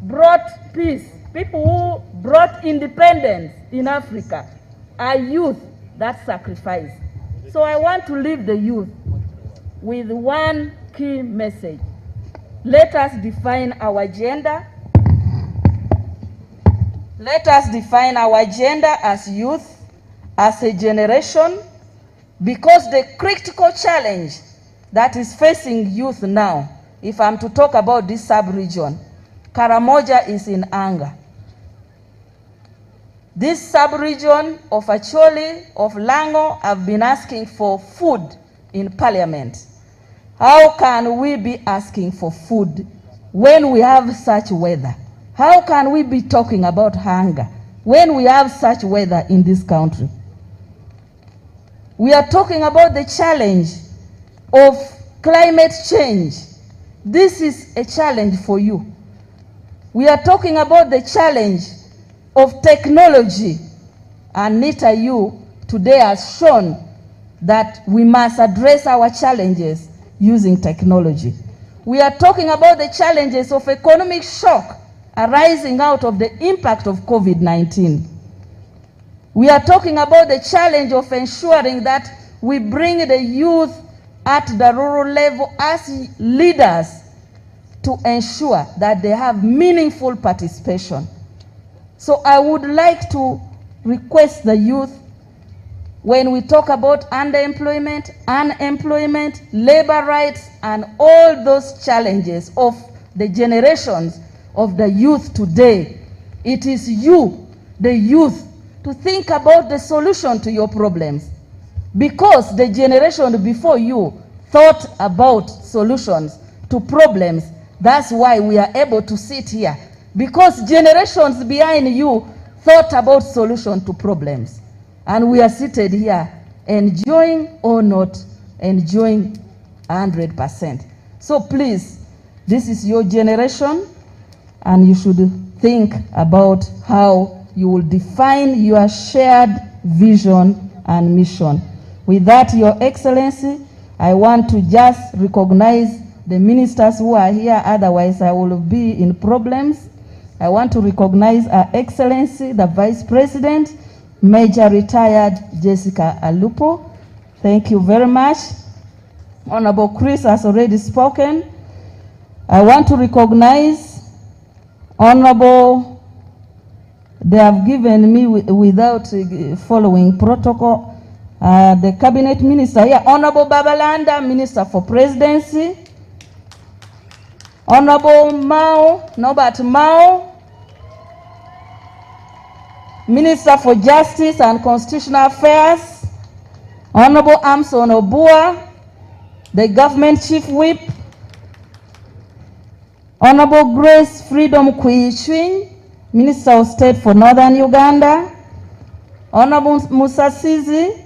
who brought peace, people who brought independence in Africa are youth that sacrifice. So I want to leave the youth with one key message. Let us define our gender. Let us define our gender as youth, as a generation, because the critical challenge that is facing youth now, if I'm to talk about this sub-region, Karamoja is in anger. This sub-region of Acholi, of Lango, have been asking for food in Parliament. How can we be asking for food when we have such weather? How can we be talking about hunger when we have such weather in this country? We are talking about the challenge of climate change. This is a challenge for you. We are talking about the challenge of technology. And Nita, you today has shown that we must address our challenges using technology. We are talking about the challenges of economic shock arising out of the impact of COVID-19. We are talking about the challenge of ensuring that we bring the youth at the rural level as leaders to ensure that they have meaningful participation. So I would like to request the youth, when we talk about underemployment, unemployment, labor rights, and all those challenges of the generations of the youth today, it is you, the youth, to think about the solution to your problems. Because the generation before you thought about solutions to problems. That's why we are able to sit here. Because generations behind you thought about solutions to problems. And we are seated here enjoying or not enjoying 100%. So please, this is your generation, and you should think about how you will define your shared vision and mission. With that, Your Excellency, I want to just recognize the ministers who are here, otherwise I will be in problems. I want to recognize Her Excellency, the Vice President, Major Retired Jessica Alupo. Thank you very much. Honorable Chris has already spoken. I want to recognize Honorable they have given me without following protocol. The cabinet minister here, Honorable Babalanda, Minister for Presidency, Honorable Norbert Mao, Minister for Justice and Constitutional Affairs, Honorable Amson Obua, the Government Chief Whip, Honorable Grace Freedom Kuishwin, Minister of State for Northern Uganda, Honorable Musasizi,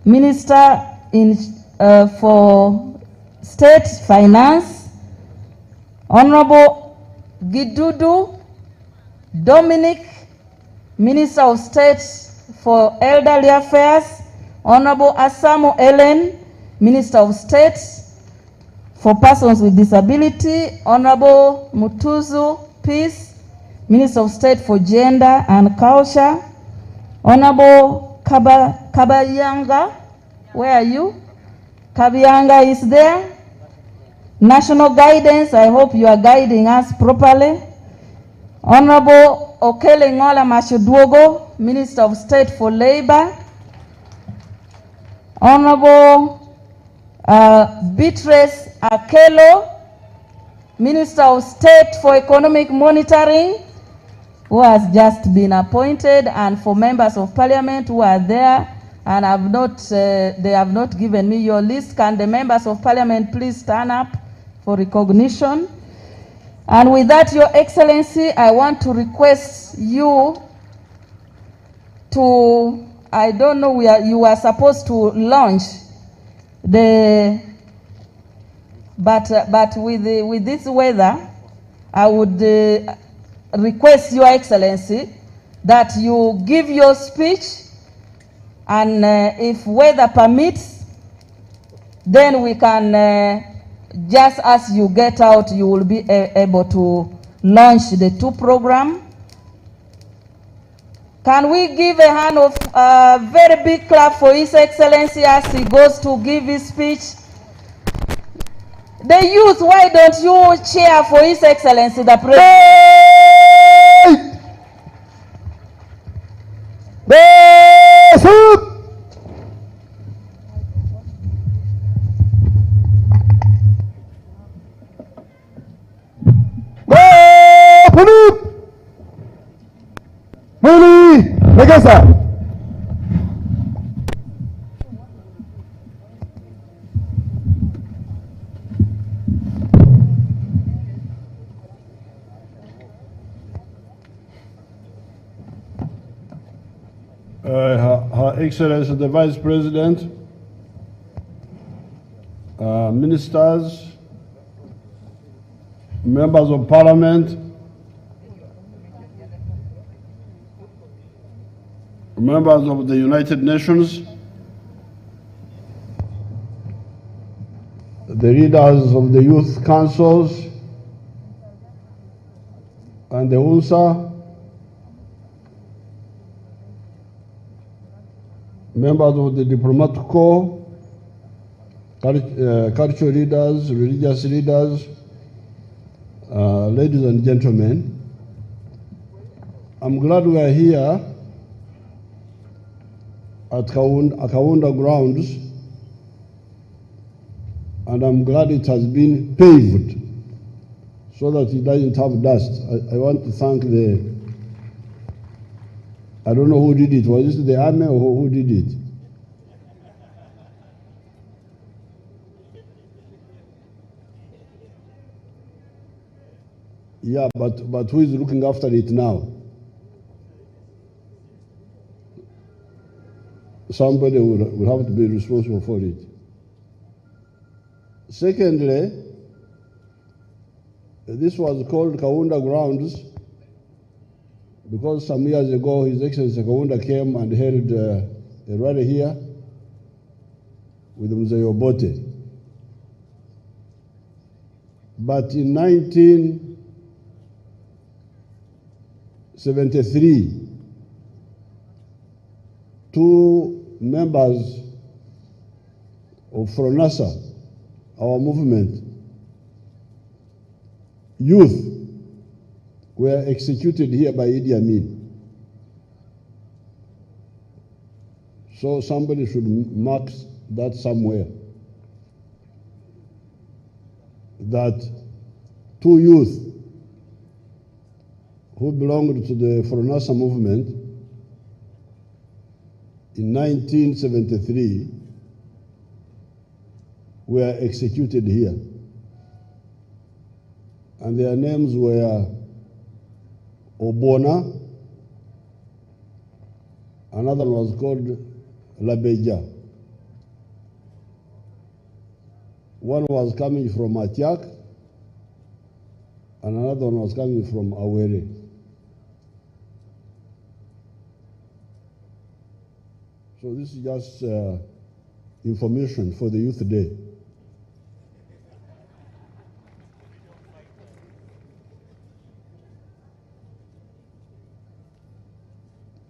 Minister for State Finance, Honorable Gidudu Dominic, Minister of State for Elderly Affairs, Honorable Asamo Ellen, Minister of State for Persons with Disability, Honorable Mutuzu Peace, Minister of State for Gender and Culture, Honorable Kabayanga, where are you? Kabyanga is there. National Guidance, I hope you are guiding us properly. Honorable Okele Ngola Mashuduogo, Minister of State for Labor. Honorable Beatrice Akelo, Minister of State for Economic Monitoring, who has just been appointed, and for members of Parliament who are there and have not, they have not given me your list. Can the members of Parliament please stand up for recognition? And with that, Your Excellency, I want to request you to, I don't know where you are supposed to launch the, but with this weather, I would request Your Excellency that you give your speech, and if weather permits, then we can, just as you get out, you will be able to launch the two program. Can we give a hand of very big clap for His Excellency as he goes to give his speech? The youth, why don't you cheer for His Excellency the President? Her Excellency the Vice President, ministers, members of Parliament, members of the United Nations, the leaders of the youth councils and the UNSA, members of the diplomatic corps, cultural leaders, religious leaders, ladies and gentlemen, I'm glad we are here at Kaunda grounds, and I'm glad it has been paved so that it doesn't have dust. I want to thank I don't know who did it. Was it the army or who did it? Yeah, but who is looking after it now? Somebody will have to be responsible for it. Secondly, this was called Kaunda grounds because some years ago His Excellency Kaunda came and held a rally here with Mzee Obote. But in 1973, two members of Fronasa, our movement, youth, were executed here by Idi Amin. So somebody should mark that somewhere. That 2 youth who belonged to the Foronasa movement in 1973 were executed here. And their names were Obona, another one was called Labeja. One was coming from Atiak, and another one was coming from Awere. So this is just information for the Youth Day.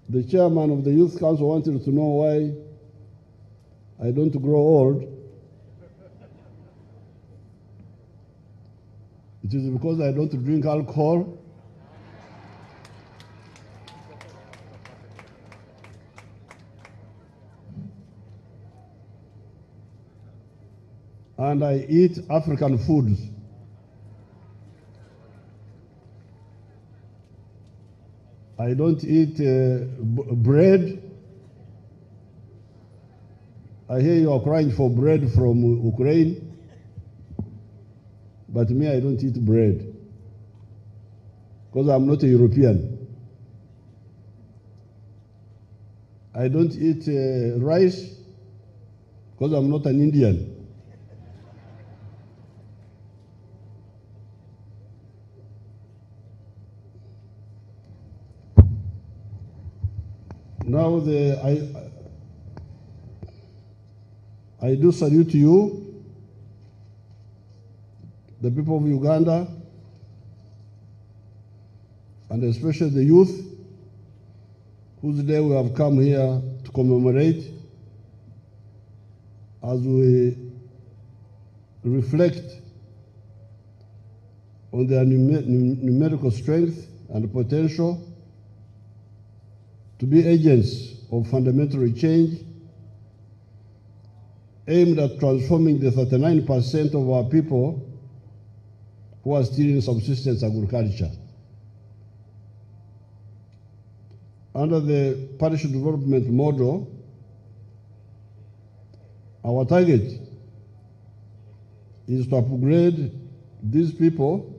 The chairman of the Youth Council wanted to know why I don't grow old. It is because I don't drink alcohol. And I eat African foods. I don't eat bread. I hear you are crying for bread from Ukraine, but me, I don't eat bread because I'm not a European. I don't eat rice because I'm not an Indian. Now I do salute you, the people of Uganda, and especially the youth, whose day we have come here to commemorate as we reflect on their numerical strength and potential to be agents of fundamental change aimed at transforming the 39% of our people who are still in subsistence agriculture. Under the parish development model, our target is to upgrade these people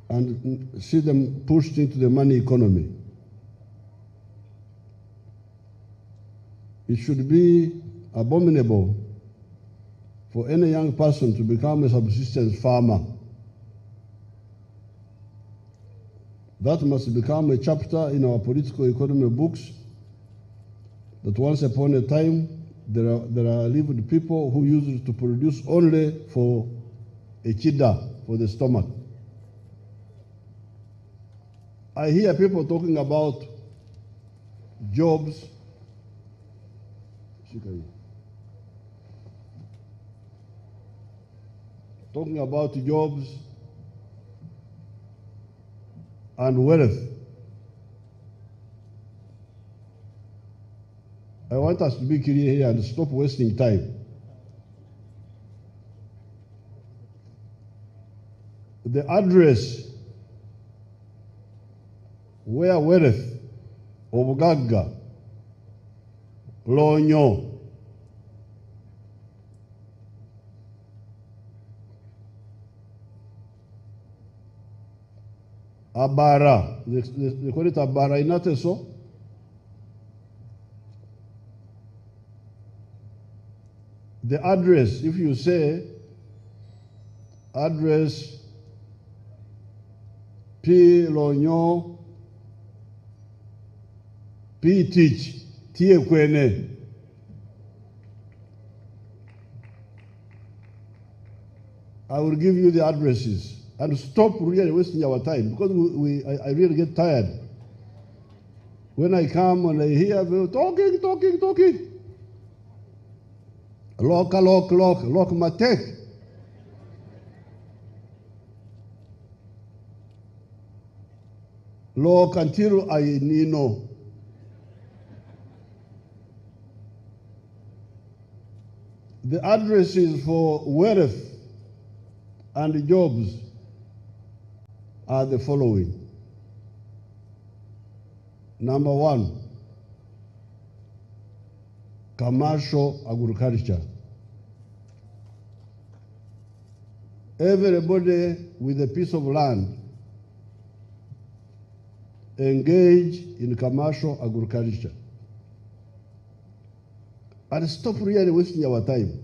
and see them pushed into the money economy. It should be abominable for any young person to become a subsistence farmer. That must become a chapter in our political economy books, that once upon a time there are lived people who used it to produce only for a chida, for the stomach. I hear people talking about jobs. Talking about jobs and wealth. I want us to be clear here and stop wasting time. The address where wealth, Obugaga, Lonyo, Abara, they call it Abara in Ateso. The address, if you say address P Lonyo, P Teach, Tie Kwene, I will give you the addresses. And stop really wasting our time, because I really get tired. When I come and I hear people talking. Lock Matek. Lo Kantiru Ainino. The addresses for wealth and jobs are the following. Number 1, commercial agriculture. Everybody with a piece of land engage in commercial agriculture. And stop really wasting our time.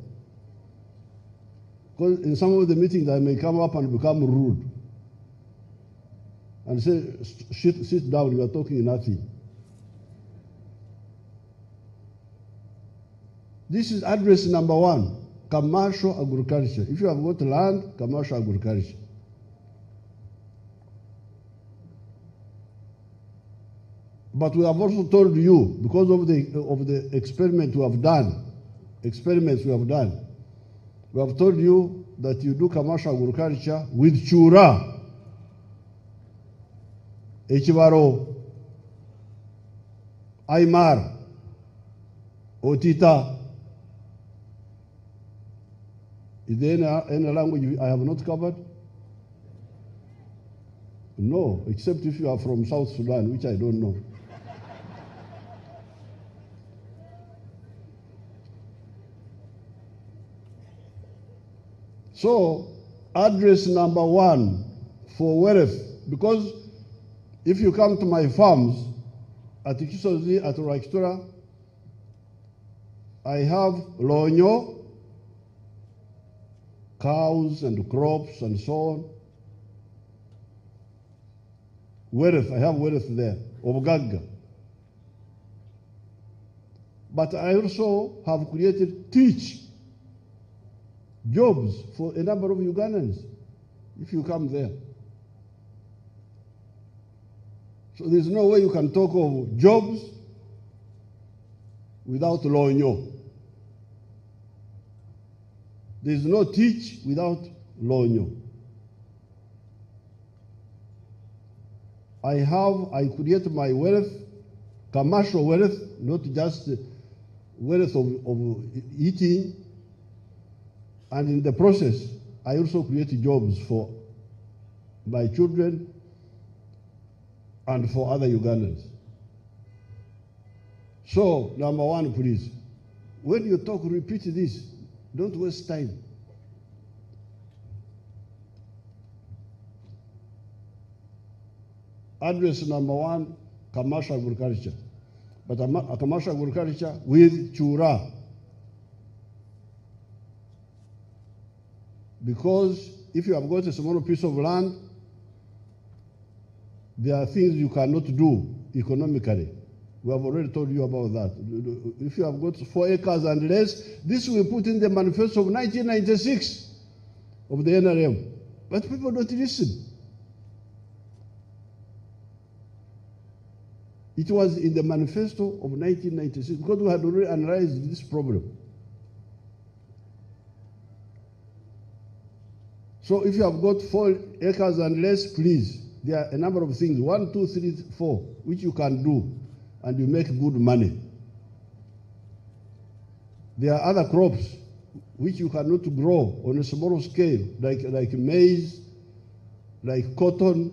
Because in some of the meetings I may come up and become rude and say, sit down, you are talking nothing. This is address number 1, commercial agriculture. If you have got land, commercial agriculture. But we have also told you, because of the experiments we have done, we have told you that you do commercial agriculture with chura, echibaro, aymar, otita. Is there any language I have not covered? No, except if you are from South Sudan, which I don't know. So, address number 1 for wealth, because if you come to my farms at Kisozi, at Rakitura, I have lonyo, cows and crops and so on. Wealth, I have wealth there, Obugaga. But I also have created jobs for a number of Ugandans, if you come there. So there's no way you can talk of jobs without lonyo. There's no teach without lonyo. I create my wealth, commercial wealth, not just wealth of eating. And in the process, I also create jobs for my children and for other Ugandans. So, number 1, please, when you talk, repeat this. Don't waste time. Address number 1, commercial agriculture. But a commercial agriculture with chura. Because if you have got a small piece of land, there are things you cannot do economically. We have already told you about that. If you have got 4 acres and less, this we put in the manifesto of 1996 of the NRM. But people don't listen. It was in the manifesto of 1996 because we had already analyzed this problem. So if you have got 4 acres and less, please, there are a number of things, 1, 2, 3, 4, which you can do, and you make good money. There are other crops which you cannot grow on a small scale, like maize, like cotton,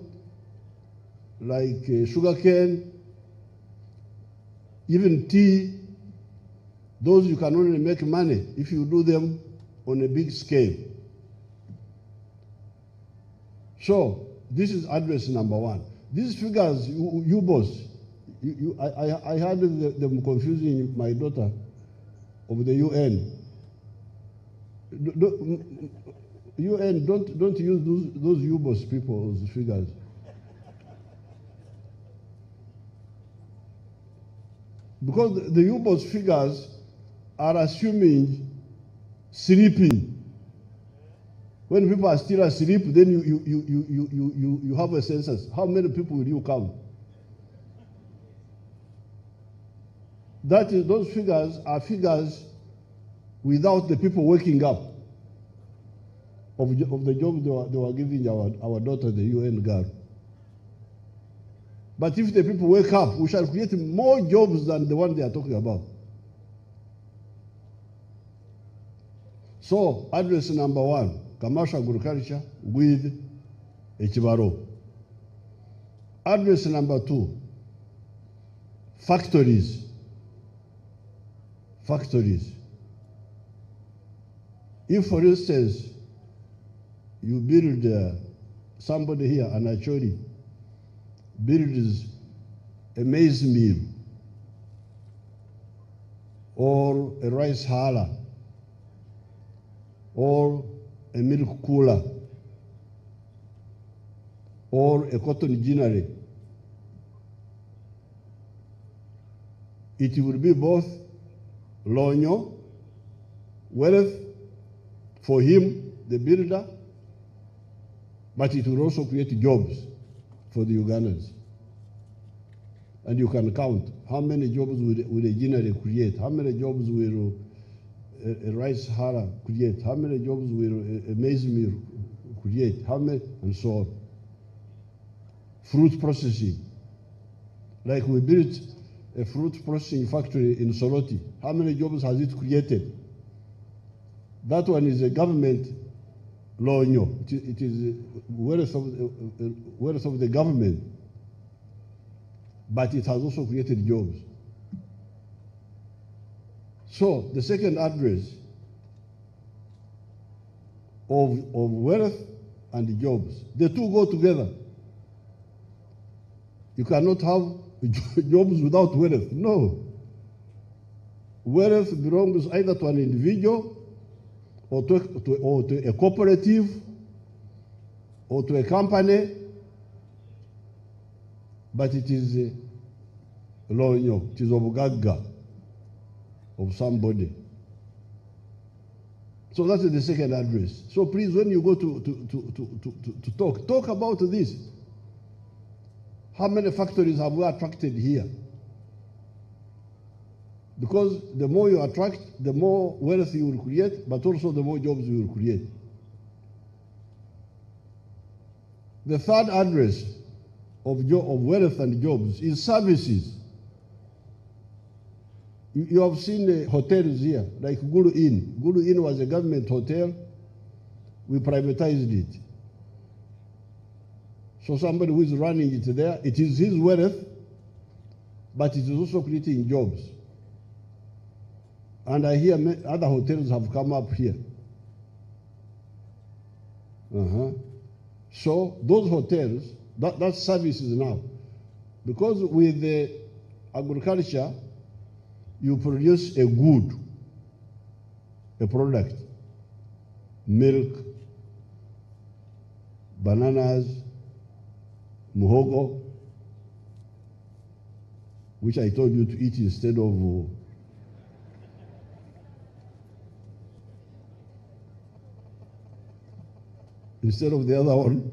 like sugarcane, even tea. Those you can only make money if you do them on a big scale. So, this is address number 1. These figures, you boss, I heard them confusing my daughter of the UN. UN, don't use those U-boss people's figures. Because the U-boss figures are assuming sleeping. When people are still asleep, then you have a census. How many people will you count? That is, those figures are figures without the people waking up of the job they were giving our daughter, the UN girl. But if the people wake up, we shall create more jobs than the one they are talking about. So, address number 1, commercial agriculture with Echibaro. Address number 2, factories. Factories. If, for instance, you build somebody here, an Achori, builds a maize mill or a rice huller or a milk cooler or a cotton ginnery, it will be both lonyo, wealth for him, the builder, but it will also create jobs for the Ugandans. And you can count how many jobs will a ginnery create, how many jobs will a rice huller create, how many jobs will a maize mill create, how many, and so on. Fruit processing. Like we built a fruit processing factory in Soroti. How many jobs has it created? That one is a government law. It is wealth of the government, but it has also created jobs. So the second address of wealth and jobs, the two go together. You cannot have jobs without wealth. No. Wealth belongs either to an individual or to a cooperative or to a company, but it is law, it is of gaga, of somebody. So that is the second address. So please, when you go to talk about this. How many factories have we attracted here? Because the more you attract, the more wealth you will create, but also the more jobs you will create. The third address of wealth and jobs is services. You have seen hotels here, like Gulu Inn. Gulu Inn was a government hotel. We privatized it. So somebody who is running it there, it is his wealth, but it is also creating jobs. And I hear other hotels have come up here. So those hotels, that's services now. Because with the agriculture, you produce a good, a product, milk, bananas, muhogo, which I told you to eat instead of the other one.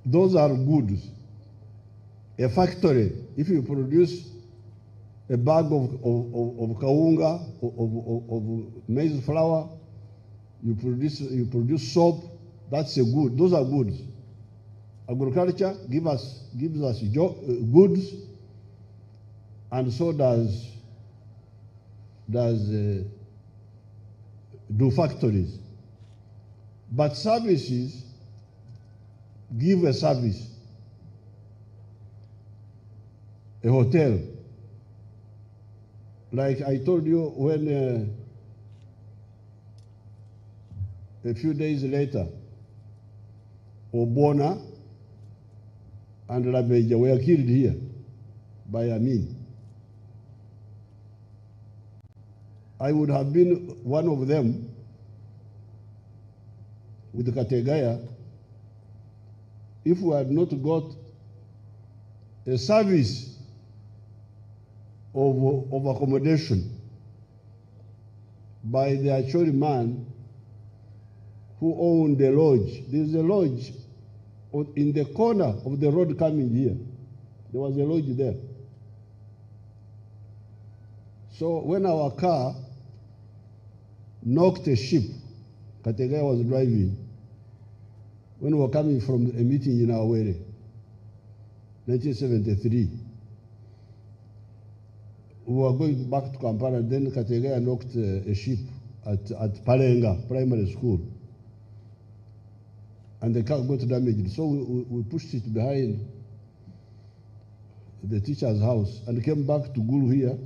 Those are goods. A factory, if you produce a bag of kaunga, of maize flour, you produce soap, that's a good. Those are goods. Agriculture gives us goods, and so do factories. But services give a service. A hotel, like I told you when a few days later, Obona and Rabeja were killed here by Amin. I would have been one of them with Kategaya if we had not got a service of accommodation by the Acholi man who owned the lodge. There's a lodge in the corner of the road coming here. There was a lodge there. So when our car knocked a ship, Kategaya was driving, when we were coming from a meeting in Awere, 1973. We were going back to Kampala, then Kategaya knocked a ship at Palenga Primary School. And the car got damaged. So we pushed it behind the teacher's house and came back to Gulu here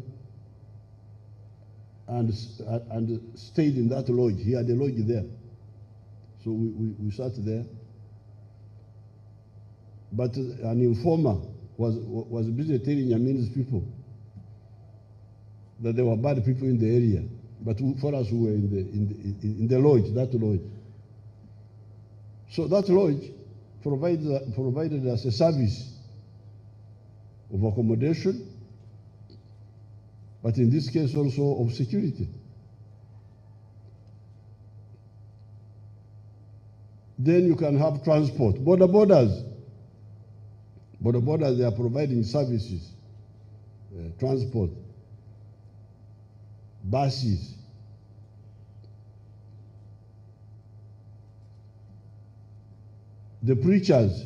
and stayed in that lodge. He had a lodge there. So we sat there. But an informer was busy telling Yamin's people that there were bad people in the area. But for us who were in the lodge, that lodge. So that lodge provided us a service of accommodation, but in this case also of security. Then you can have transport. Borders, they are providing services, transport, buses. The preachers,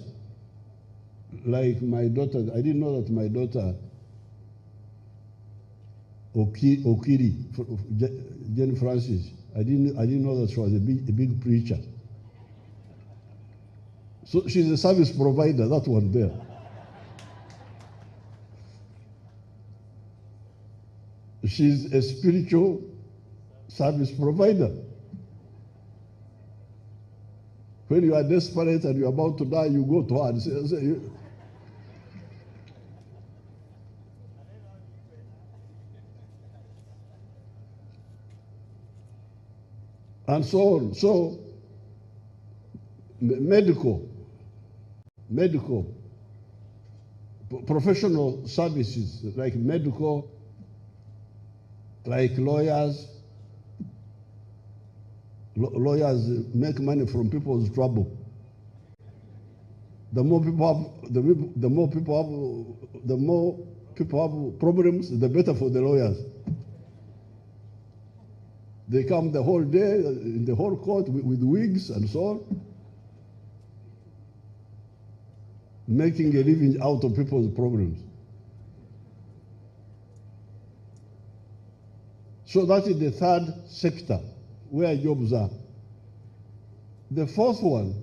like my daughter, I didn't know that my daughter, Okiri, Jane Francis, I didn't know that she was a big preacher. So she's a service provider, that one there. She's a spiritual service provider. When you are desperate and you're about to die, you go to her and say and so on. So, medical, professional services like medical, like lawyers. Lawyers make money from people's trouble. The more people have problems, the better for the lawyers. They come the whole day in the whole court with wigs and so on, making a living out of people's problems. So that is the third sector where jobs are. The fourth one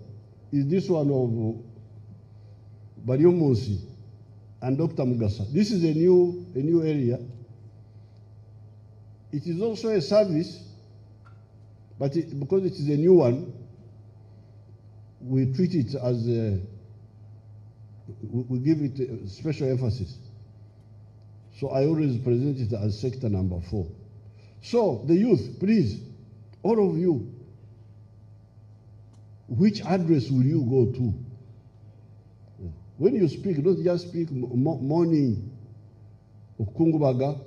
is this one of Bariomosi and Dr. Mugasa. This is a new area. It is also a service, but because it is a new one, we treat it as we give it a special emphasis. So I always present it as sector number 4. So the youth, please, all of you, which address will you go to? When you speak, don't just speak morning of Kungubaga.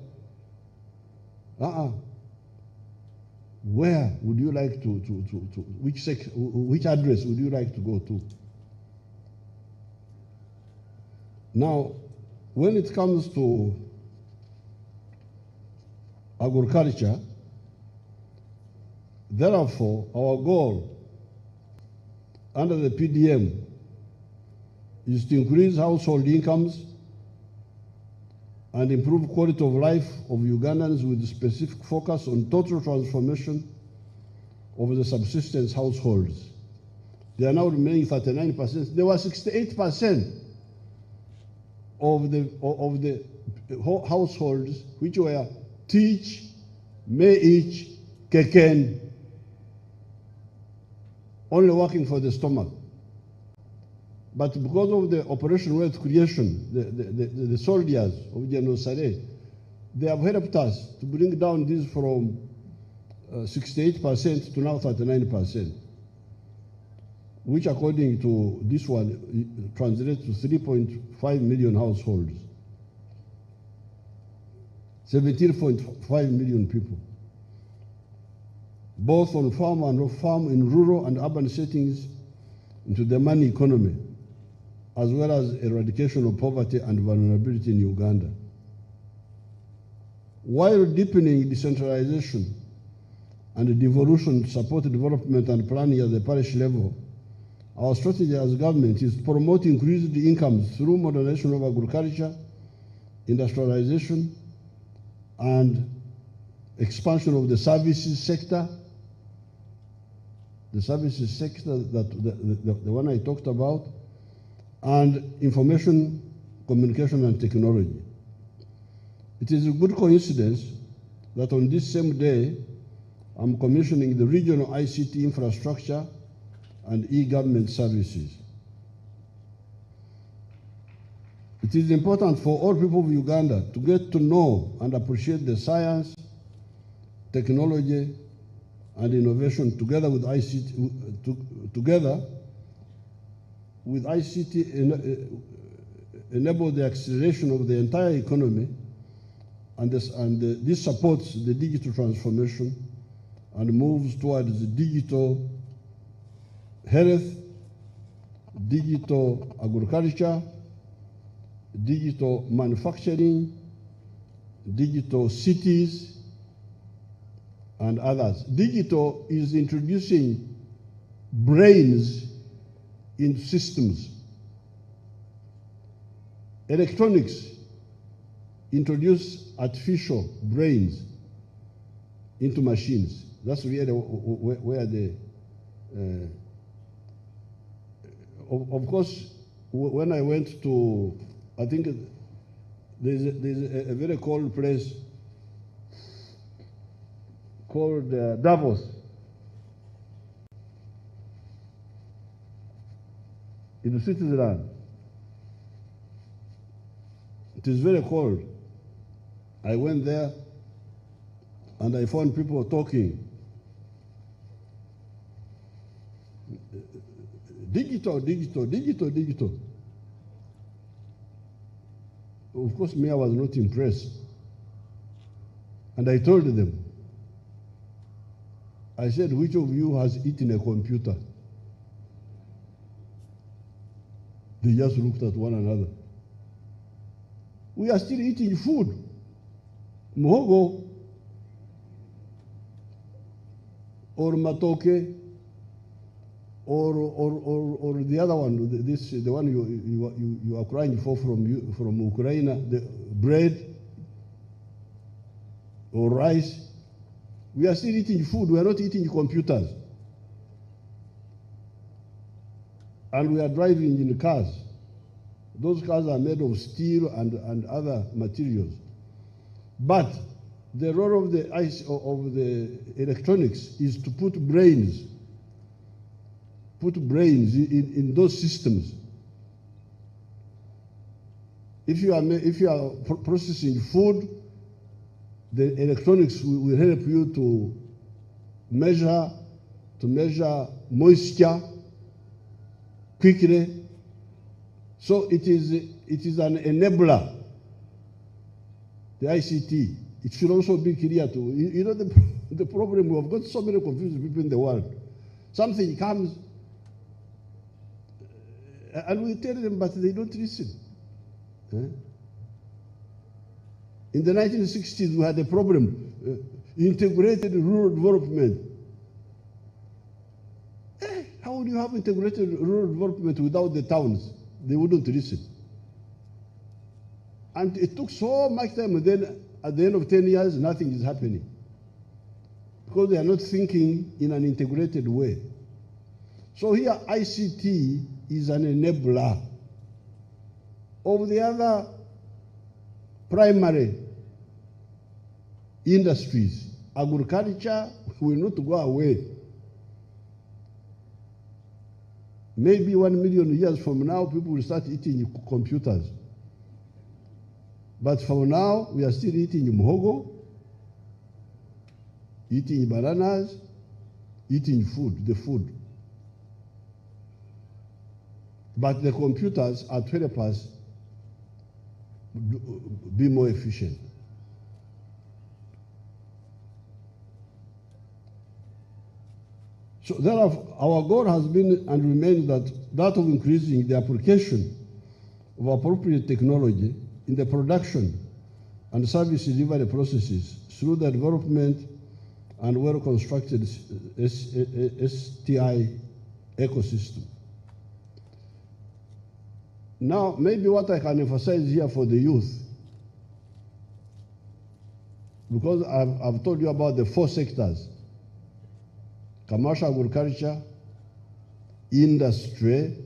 Where would you like to which address would you like to go to? Now, when it comes to agriculture, therefore, our goal under the PDM is to increase household incomes and improve quality of life of Ugandans with specific focus on total transformation of the subsistence households. They are now remaining 39%. There were 68% of the households which were teach, meich, keken, only working for the stomach. But because of the Operation Wealth Creation, the soldiers of General Saleh, they have helped us to bring down this from 68% to now 39%, which according to this one translates to 3.5 million households, 17.5 million people, both on farm and off-farm, in rural and urban settings, into the money economy, as well as eradication of poverty and vulnerability in Uganda. While deepening decentralization and devolution to support development and planning at the parish level, our strategy as government is to promote increased incomes through modernization of agriculture, industrialization, and expansion of the services sector. The services sector, the one I talked about, and information, communication, and technology. It is a good coincidence that on this same day, I'm commissioning the regional ICT infrastructure and e-government services. It is important for all people of Uganda to get to know and appreciate the science, technology, and innovation together with ICT, enable the acceleration of the entire economy, and this supports the digital transformation and moves towards the digital health, digital agriculture, digital manufacturing, digital cities, and others. Digital is introducing brains in systems. Electronics introduce artificial brains into machines. That's really where the, of course, when I went to, I think there's a very cold place called Davos in Switzerland. It is very cold. I went there and I found people talking. Digital, digital, digital, digital. Of course, me, I was not impressed. And I told them, I said, which of you has eaten a computer? They just looked at one another. We are still eating food. Muhogo or matoke or the other one, the one you are crying for from Ukraine, the bread or rice. We are still eating food. We are not eating computers. And we are driving in cars. Those cars are made of steel and other materials. But the role of the electronics is to put brains in those systems. If you are processing food, the electronics will help you to measure moisture quickly. So it is an enabler. The ICT. It should also be clear to you know the problem. We have got so many confused people in the world. Something comes, and we tell them, but they don't listen. In the 1960s, we had a problem, integrated rural development. How would you have integrated rural development without the towns? They wouldn't listen. And it took so much time, and then at the end of 10 years, nothing is happening. Because they are not thinking in an integrated way. So here, ICT is an enabler of the other primary industries. Agriculture will not go away. Maybe 1 million years from now, people will start eating computers. But for now, we are still eating muhogo, eating bananas, eating food, the food. But the computers are to help us be more efficient. So therefore, our goal has been and remains that of increasing the application of appropriate technology in the production and service delivery processes through the development and well-constructed STI ecosystem. Now, maybe what I can emphasize here for the youth, because I've told you about the 4 sectors: commercial agriculture, industry,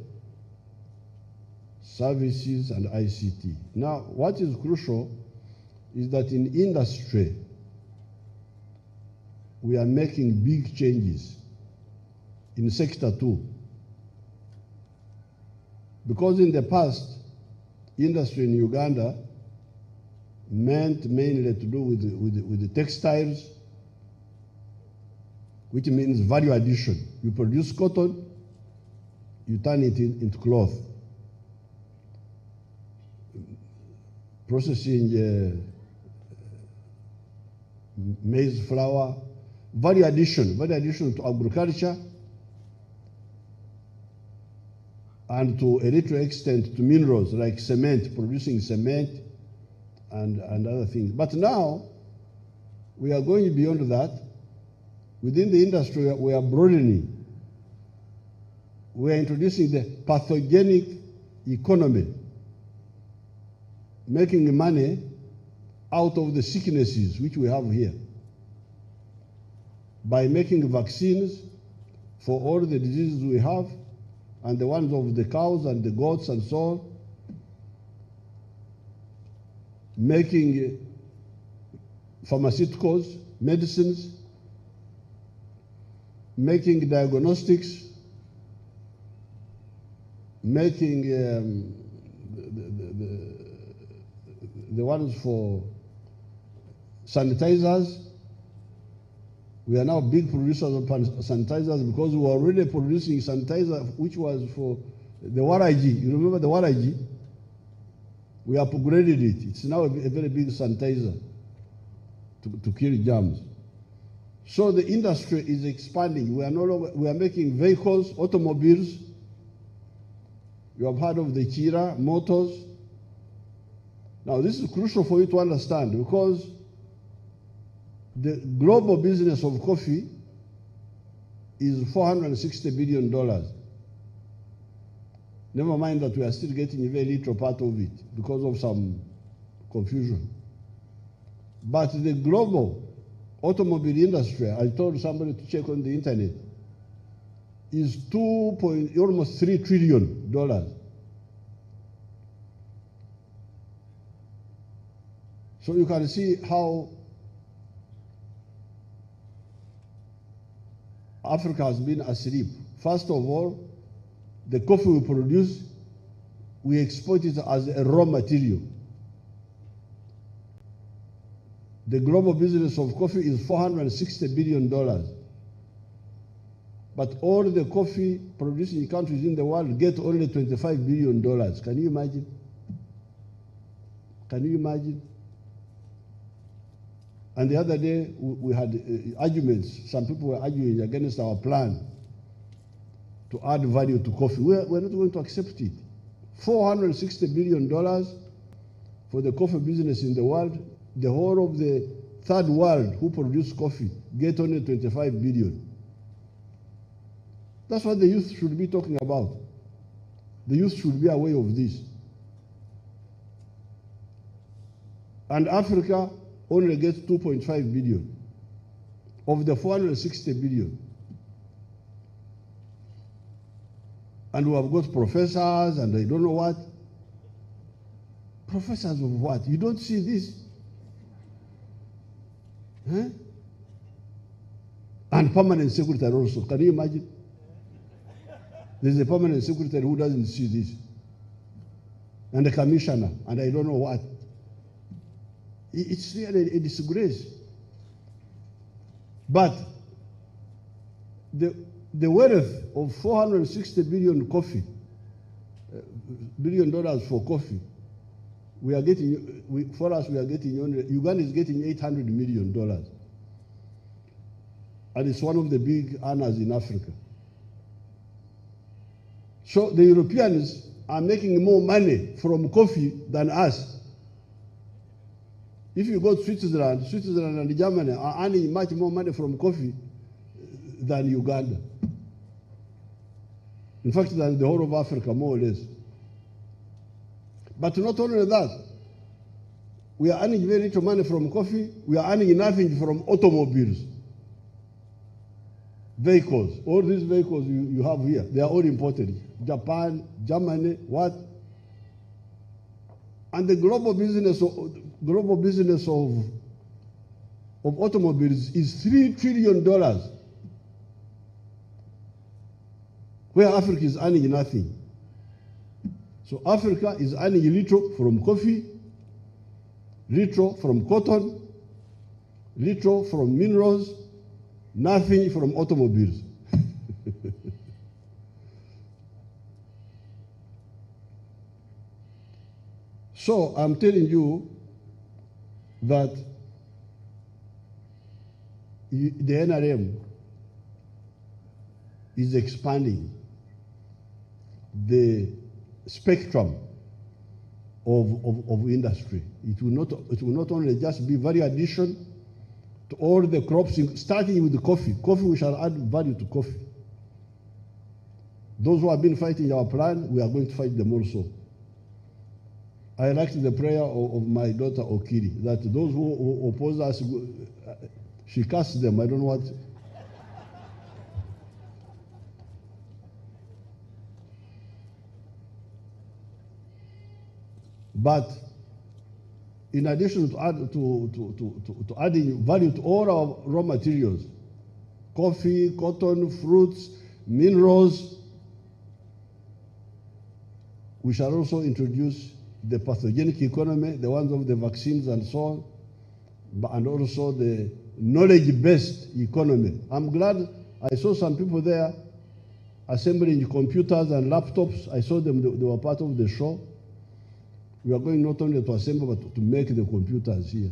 services, and ICT. Now, what is crucial is that in industry, we are making big changes in sector 2. Because in the past, industry in Uganda meant mainly to do with the textiles, which means value addition. You produce cotton, you turn it into cloth. Processing maize flour, value addition to agriculture, and to a little extent to minerals like cement, producing cement and other things. But now, we are going beyond that. Within the industry, we are broadening. We are introducing the pathogenic economy, making money out of the sicknesses which we have here by making vaccines for all the diseases we have and the ones of the cows and the goats and so on, making pharmaceuticals, medicines, making diagnostics, making the ones for sanitizers. We are now big producers of sanitizers because we were already producing sanitizer which was for the Waraji. You remember the Waraji? We upgraded it. It's now a very big sanitizer to kill germs. So the industry is expanding. We are making vehicles, automobiles. You have heard of the Kira motors. Now this is crucial for you to understand because the global business of coffee is $460 billion. Never mind that we are still getting a very little part of it because of some confusion. But the global automobile industry, I told somebody to check on the internet, is almost $3 trillion. So you can see how Africa has been asleep. First of all, the coffee we produce, we export it as a raw material. The global business of coffee is $460 billion. But all the coffee producing countries in the world get only $25 billion. Can you imagine? Can you imagine? And the other day, we had arguments. Some people were arguing against our plan to add value to coffee. We're not going to accept it. $460 billion for the coffee business in the world. The whole of the third world who produce coffee get only $25 billion. That's what the youth should be talking about. The youth should be aware of this. And Africa only gets 2.5 billion of the 460 billion. And we have got professors and I don't know what. Professors of what? You don't see this? Huh? And permanent secretary also. Can you imagine? There's a permanent secretary who doesn't see this. And a commissioner, and I don't know what. It's really a disgrace. But the wealth of 460 billion billion dollars for coffee, we are getting, for us, we are getting only, Uganda is getting $800 million. And it's one of the big earners in Africa. So the Europeans are making more money from coffee than us. If you go to Switzerland and Germany are earning much more money from coffee than Uganda. In fact, than the whole of Africa, more or less. But not only that, we are earning very little money from coffee. We are earning nothing from automobiles, vehicles. All these vehicles you have here, they are all imported. Japan, Germany, what? And the global business of automobiles is $3 trillion, where Africa is earning nothing. So Africa is earning little from coffee, little from cotton, little from minerals, nothing from automobiles. So I'm telling you that the NRM is expanding the spectrum of industry. It will not only just be value addition to all the crops, starting with the coffee. Coffee, we shall add value to coffee. Those who have been fighting our plan, we are going to fight them also. I liked the prayer of my daughter Okiri, that those who oppose us, she casts them, I don't know what. But in addition to adding value to all our raw materials, coffee, cotton, fruits, minerals, we shall also introduce the pathogenic economy, the ones of the vaccines and so on, and also the knowledge-based economy. I'm glad I saw some people there assembling computers and laptops. I saw them, they were part of the show. We are going not only to assemble, but to make the computers here.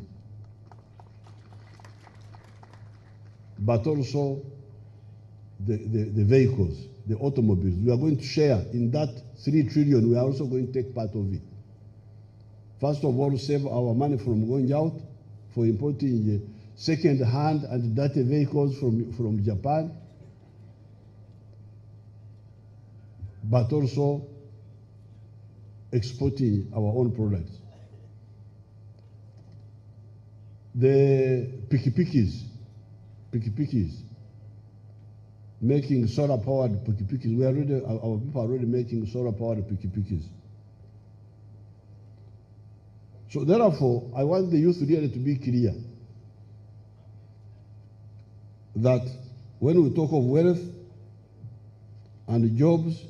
But also the vehicles, the automobiles. We are going to share in that 3 trillion. We are also going to take part of it. First of all, save our money from going out for importing second-hand and dirty vehicles from Japan, but also exporting our own products. The pikipikis, making solar-powered pikipikis. Our people are already making solar-powered pikipikis. So therefore, I want the youth really to be clear that when we talk of wealth and jobs,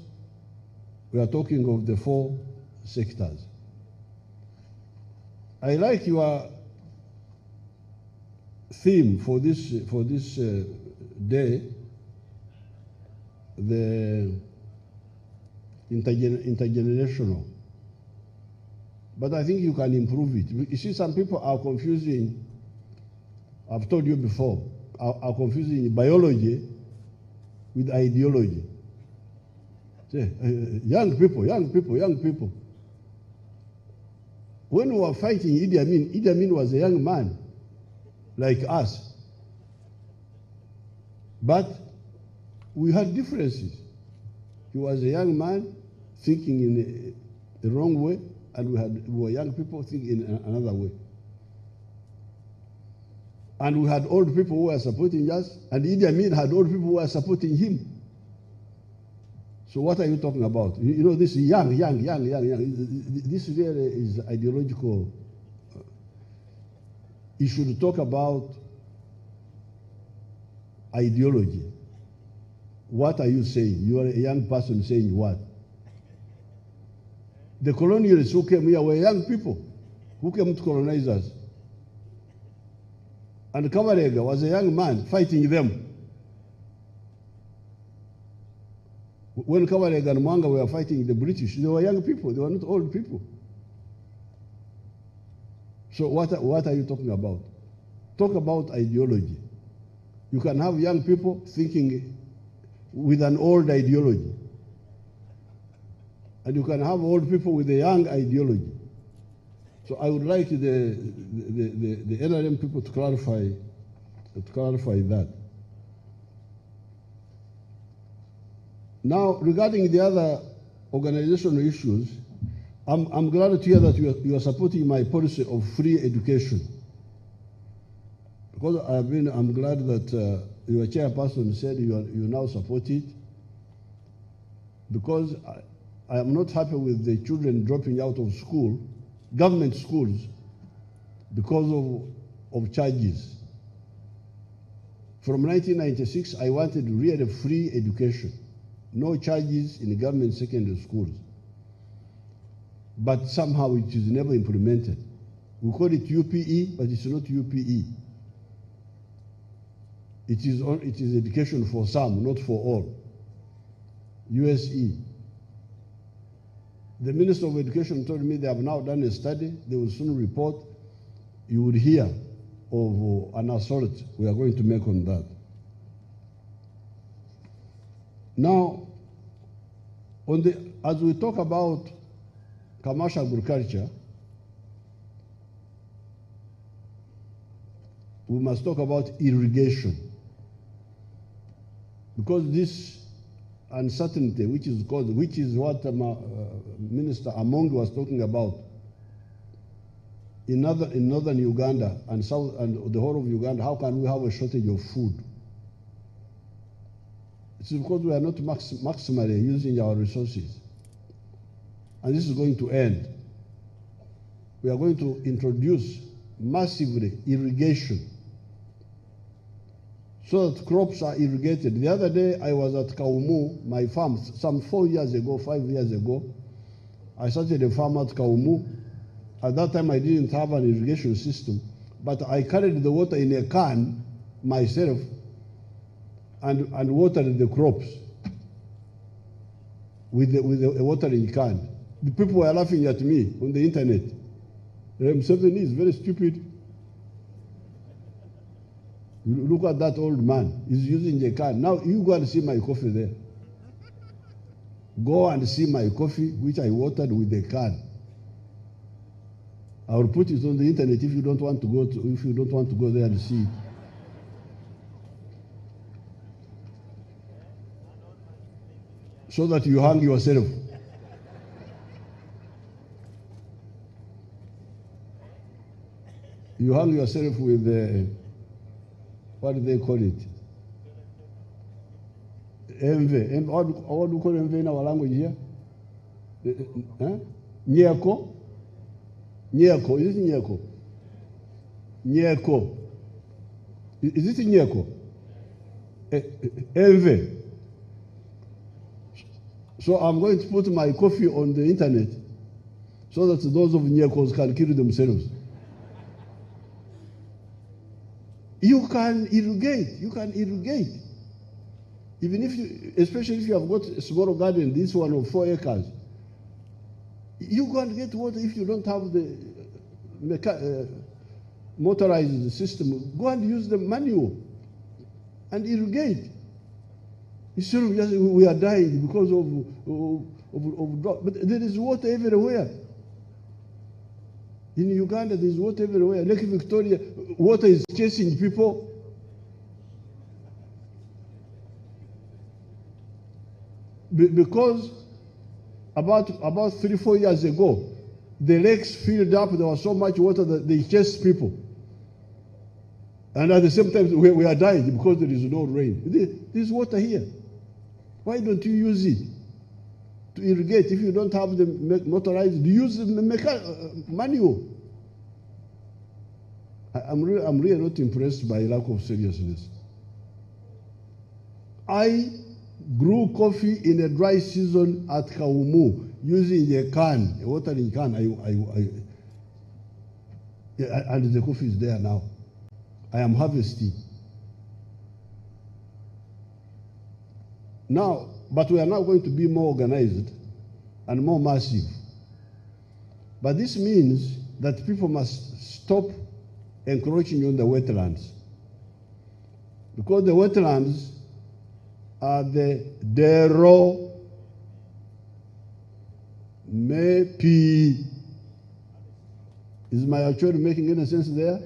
we are talking of the 4 sectors. I like your theme for this day, the intergenerational. But I think you can improve it. You see, some people are confusing, I've told you before, are confusing biology with ideology. Young people. When we were fighting Idi Amin was a young man, like us. But we had differences. He was a young man thinking in the wrong way, and we were young people thinking in another way. And we had old people who were supporting us, and Idi Amin had old people who were supporting him. So what are you talking about? You know, this young. This really is ideological. You should talk about ideology. What are you saying? You are a young person saying what? The colonialists who came here were young people who came to colonize us. And Kabarega was a young man fighting them. When Kabarega and Mwanga were fighting the British, they were young people, they were not old people. So what are you talking about? Talk about ideology. You can have young people thinking with an old ideology. And you can have old people with a young ideology. So I would like the NRM people to clarify that. Now, regarding the other organizational issues, I'm glad to hear that you are supporting my policy of free education. Because I'm glad that your chairperson said you now support it. Because I am not happy with the children dropping out of school, government schools, because of charges. From 1996, I wanted really free education, no charges in government secondary schools. But somehow it is never implemented. We call it UPE, but it's not UPE. It is education for some, not for all. USE. The Minister of Education told me they have now done a study. They will soon report. You will hear of an assault we are going to make on that. Now, as we talk about commercial agriculture, we must talk about irrigation. Because this uncertainty, which is what Minister Among was talking about, in northern Uganda and south and the whole of Uganda, how can we have a shortage of food? It's because we are not maximally using our resources. And this is going to end. We are going to introduce massively irrigation so that crops are irrigated. The other day I was at Kaumu, my farm, some 5 years ago. I started a farm at Kaumu. At that time I didn't have an irrigation system, but I carried the water in a can myself and watered the crops with a watering can. The people were laughing at me on the internet. Museveni is very stupid. Look at that old man. He's using a can. Now you go and see my coffee there. Go and see my coffee, which I watered with a can. I will put it on the internet if you don't want to go there and see it. So that you hang yourself. You hang yourself with what do they call it? Envy. What do you call envy in our language here? Nyeko? Nyeko. Is it nyeko? Nyeko. Is it nyeko? Envy. So I'm going to put my coffee on the internet so that those of nyekos can kill themselves. You can irrigate. Even if especially if you have got a small garden, this one of 4 acres, you can get water if you don't have the motorized system. Go and use the manual and irrigate. Instead of just we are dying because of drought. But there is water everywhere. In Uganda, there is water everywhere. Lake Victoria, water is chasing people. Because about 3-4 years ago, the lakes filled up. There was so much water that they chased people. And at the same time, we are dying because there is no rain. There is water here. Why don't you use it to irrigate? If you don't have the motorized, use the manual. I'm really not impressed by lack of seriousness. I grew coffee in a dry season at Kaumu using a can, a watering can. And the coffee is there now. I am harvesting. Now, but we are now going to be more organized and more massive. But this means that people must stop encroaching on the wetlands. Because the wetlands are the Dero Mepi. Is my actually making any sense there?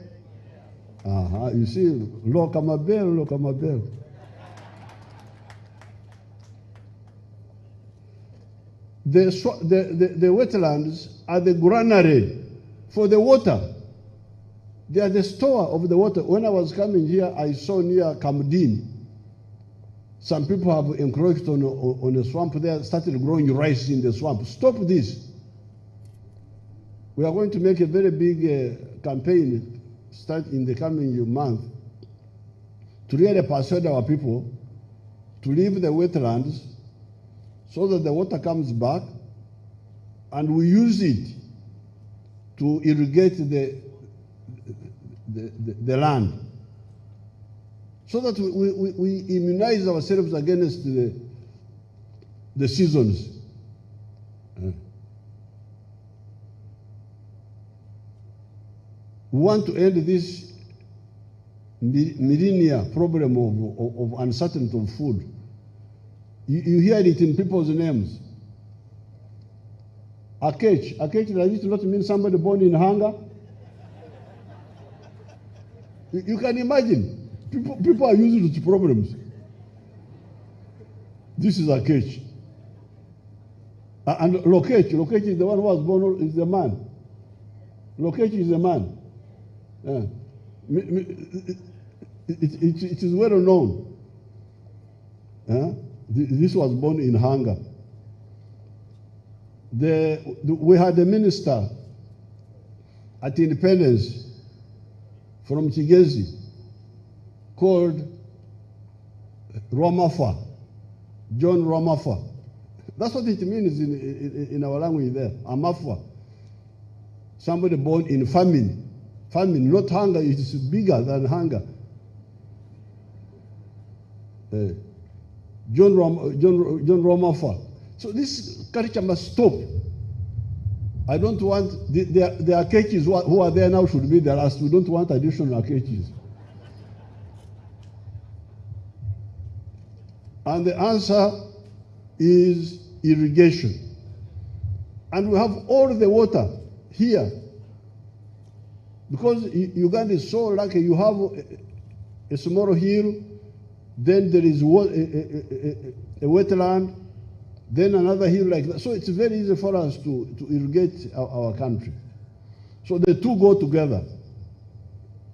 You see, Lokamabel. The wetlands are the granary for the water. They are the store of the water. When I was coming here, I saw near Kamdin, some people have encroached on a swamp there, started growing rice in the swamp. Stop this. We are going to make a very big campaign, start in the coming month, to really persuade our people to leave the wetlands so that the water comes back and we use it to irrigate the land, so that we immunize ourselves against the seasons. We want to end this millennia problem of uncertainty of food. You hear it in people's names. Akech, does it not mean somebody born in hunger? You can imagine, people are used to problems. This is Akech. And Lokech is the one who was born, is the man. Lokech is the man. It is well known. This was born in hunger. We had a minister at Independence from Chigezi called Ramafa, John Ramafa. That's what it means in our language there, Amafa. Somebody born in famine. Famine, not hunger, it is bigger than hunger. John Ramafa. So this culture must stop. I don't want, the Akechis who are there now should be the last. We don't want additional Akechis. And the answer is irrigation. And we have all the water here. Because Uganda is so lucky, you have a small hill, then there is a wetland, then another hill like that. So it's very easy for us to irrigate our country. So the two go together.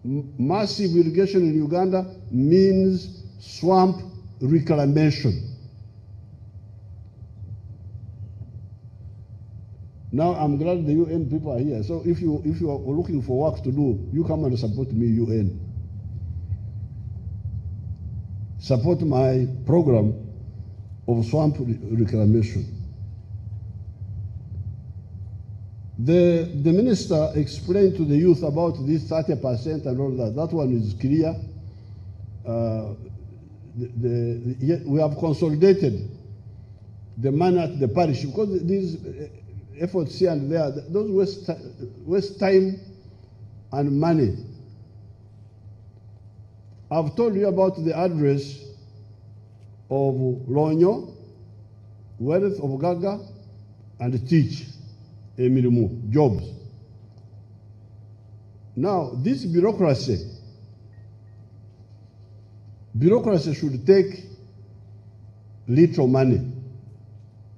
Massive irrigation in Uganda means swamp reclamation. Now I'm glad the UN people are here. So if you are looking for work to do, you come and support me, UN. Support my program of swamp reclamation. The minister explained to the youth about this 30% and all that. That one is clear. We have consolidated the money at the parish because these efforts here and there, those waste time and money. I've told you about the address of Lonyo, Wealth of Gaga, and Teach, Emirimu, jobs. Now, this bureaucracy should take little money,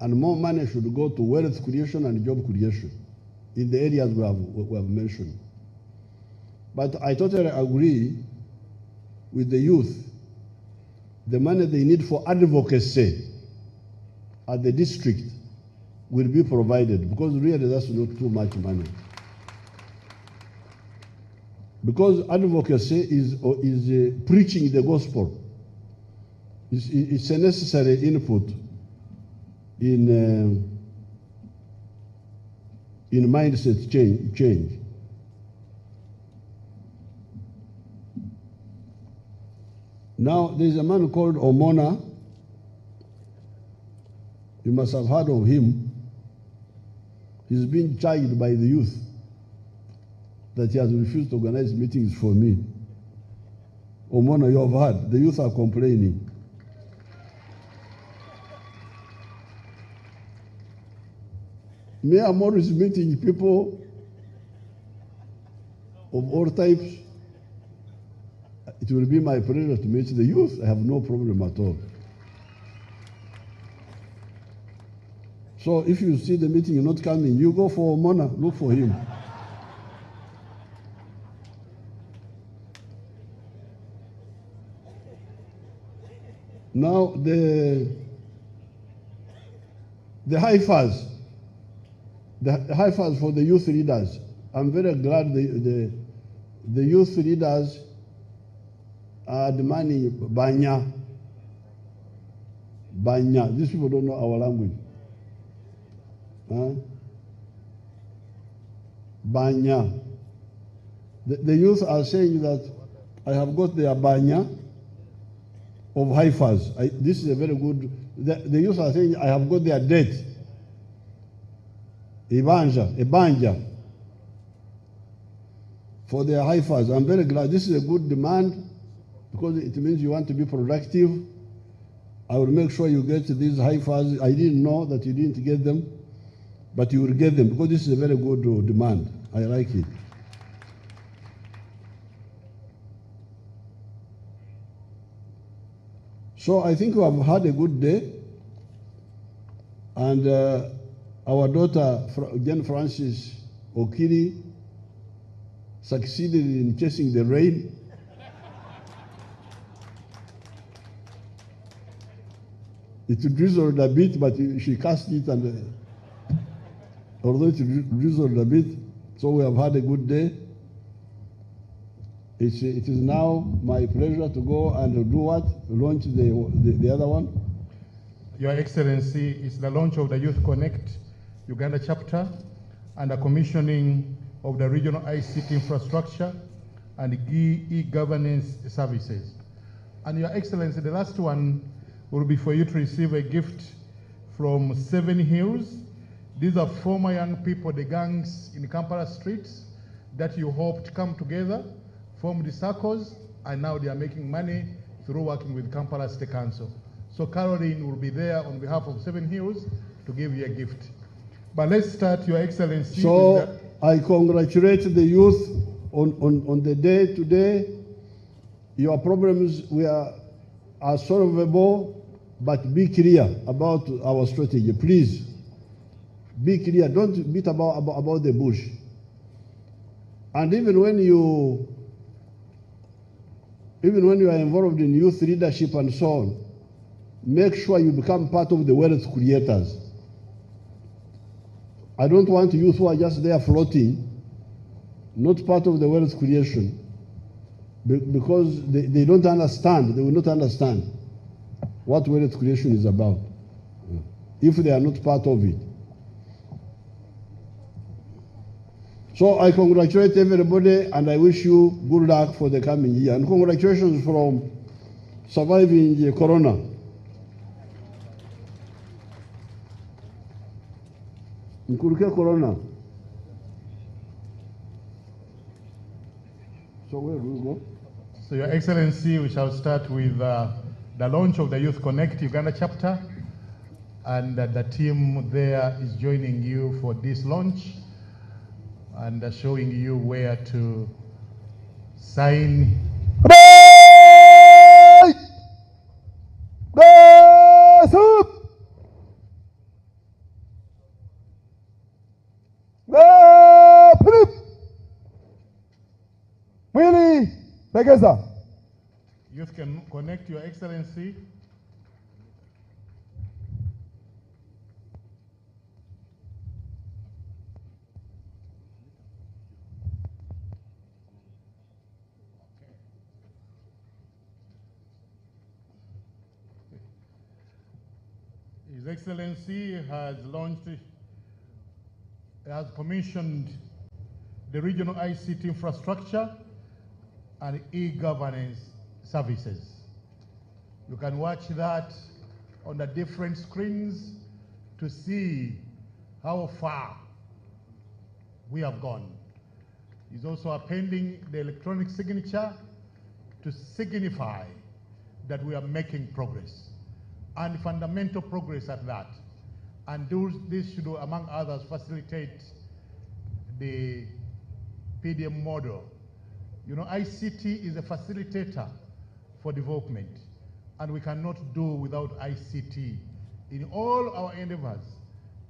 and more money should go to wealth creation and job creation in the areas we have mentioned. But I totally agree with the youth. The money they need for advocacy at the district will be provided, because really that's not too much money. Because advocacy is preaching the gospel. It's a necessary input in mindset change. Now, there's a man called Omona. You must have heard of him. He's been charged by the youth that he has refused to organize meetings for me. Omona, you have heard. The youth are complaining. Me, I'm always meeting people of all types. It will be my pleasure to meet the youth. I have no problem at all. So if you see the meeting not coming, you go for Mona, look for him. Now the HIFAs, for the youth leaders. I'm very glad the youth leaders are demanding Banya. Banya. These people don't know our language. Huh? Banya. The youth are saying that I have got their Banya of HIFAs. This is a very good. The youth are saying I have got their date. Ibanja. For their HIFAs. I'm very glad. This is a good demand because it means you want to be productive. I will make sure you get these HIFAs. I didn't know that you didn't get them, but you will get them because this is a very good demand. I like it. So I think we have had a good day, and our daughter, Jane Francis Okiri, succeeded in chasing the rain. It drizzled a bit, but she cast it, and although it drizzled a bit, so we have had a good day. It is now my pleasure to go and do what? Launch the other one. Your Excellency, it's the launch of the Youth Connect Uganda chapter and the commissioning of the regional ICT infrastructure and e-governance services. And Your Excellency, the last one will be for you to receive a gift from 7 Hills. These are former young people, the gangs in Kampala streets that you hoped come together, formed the circles, and now they are making money through working with Kampala State Council. So Caroline will be there on behalf of 7 Hills to give you a gift. But let's start, Your Excellency. So I congratulate the youth on the day today. Your problems are solvable, but be clear about our strategy, please. Be clear. Don't beat about the bush. And even when you are involved in youth leadership and so on, make sure you become part of the wealth creators. I don't want youth who are just there floating, not part of the wealth creation, because they don't understand, they will not understand what wealth creation is about if they are not part of it. So I congratulate everybody and I wish you good luck for the coming year. And congratulations from surviving the corona. Corona. So where do we go? So Your Excellency, we shall start with the launch of the Youth Connect Uganda chapter, and the team there is joining you for this launch and showing you where to sign. Youth can connect, Your Excellency. His Excellency has commissioned the regional ICT infrastructure and e-governance services. You can watch that on the different screens to see how far we have gone. He's also appending the electronic signature to signify that we are making progress, and fundamental progress at that. And this should, among others, facilitate the PDM model. You know, ICT is a facilitator for development, and we cannot do without ICT in all our endeavors,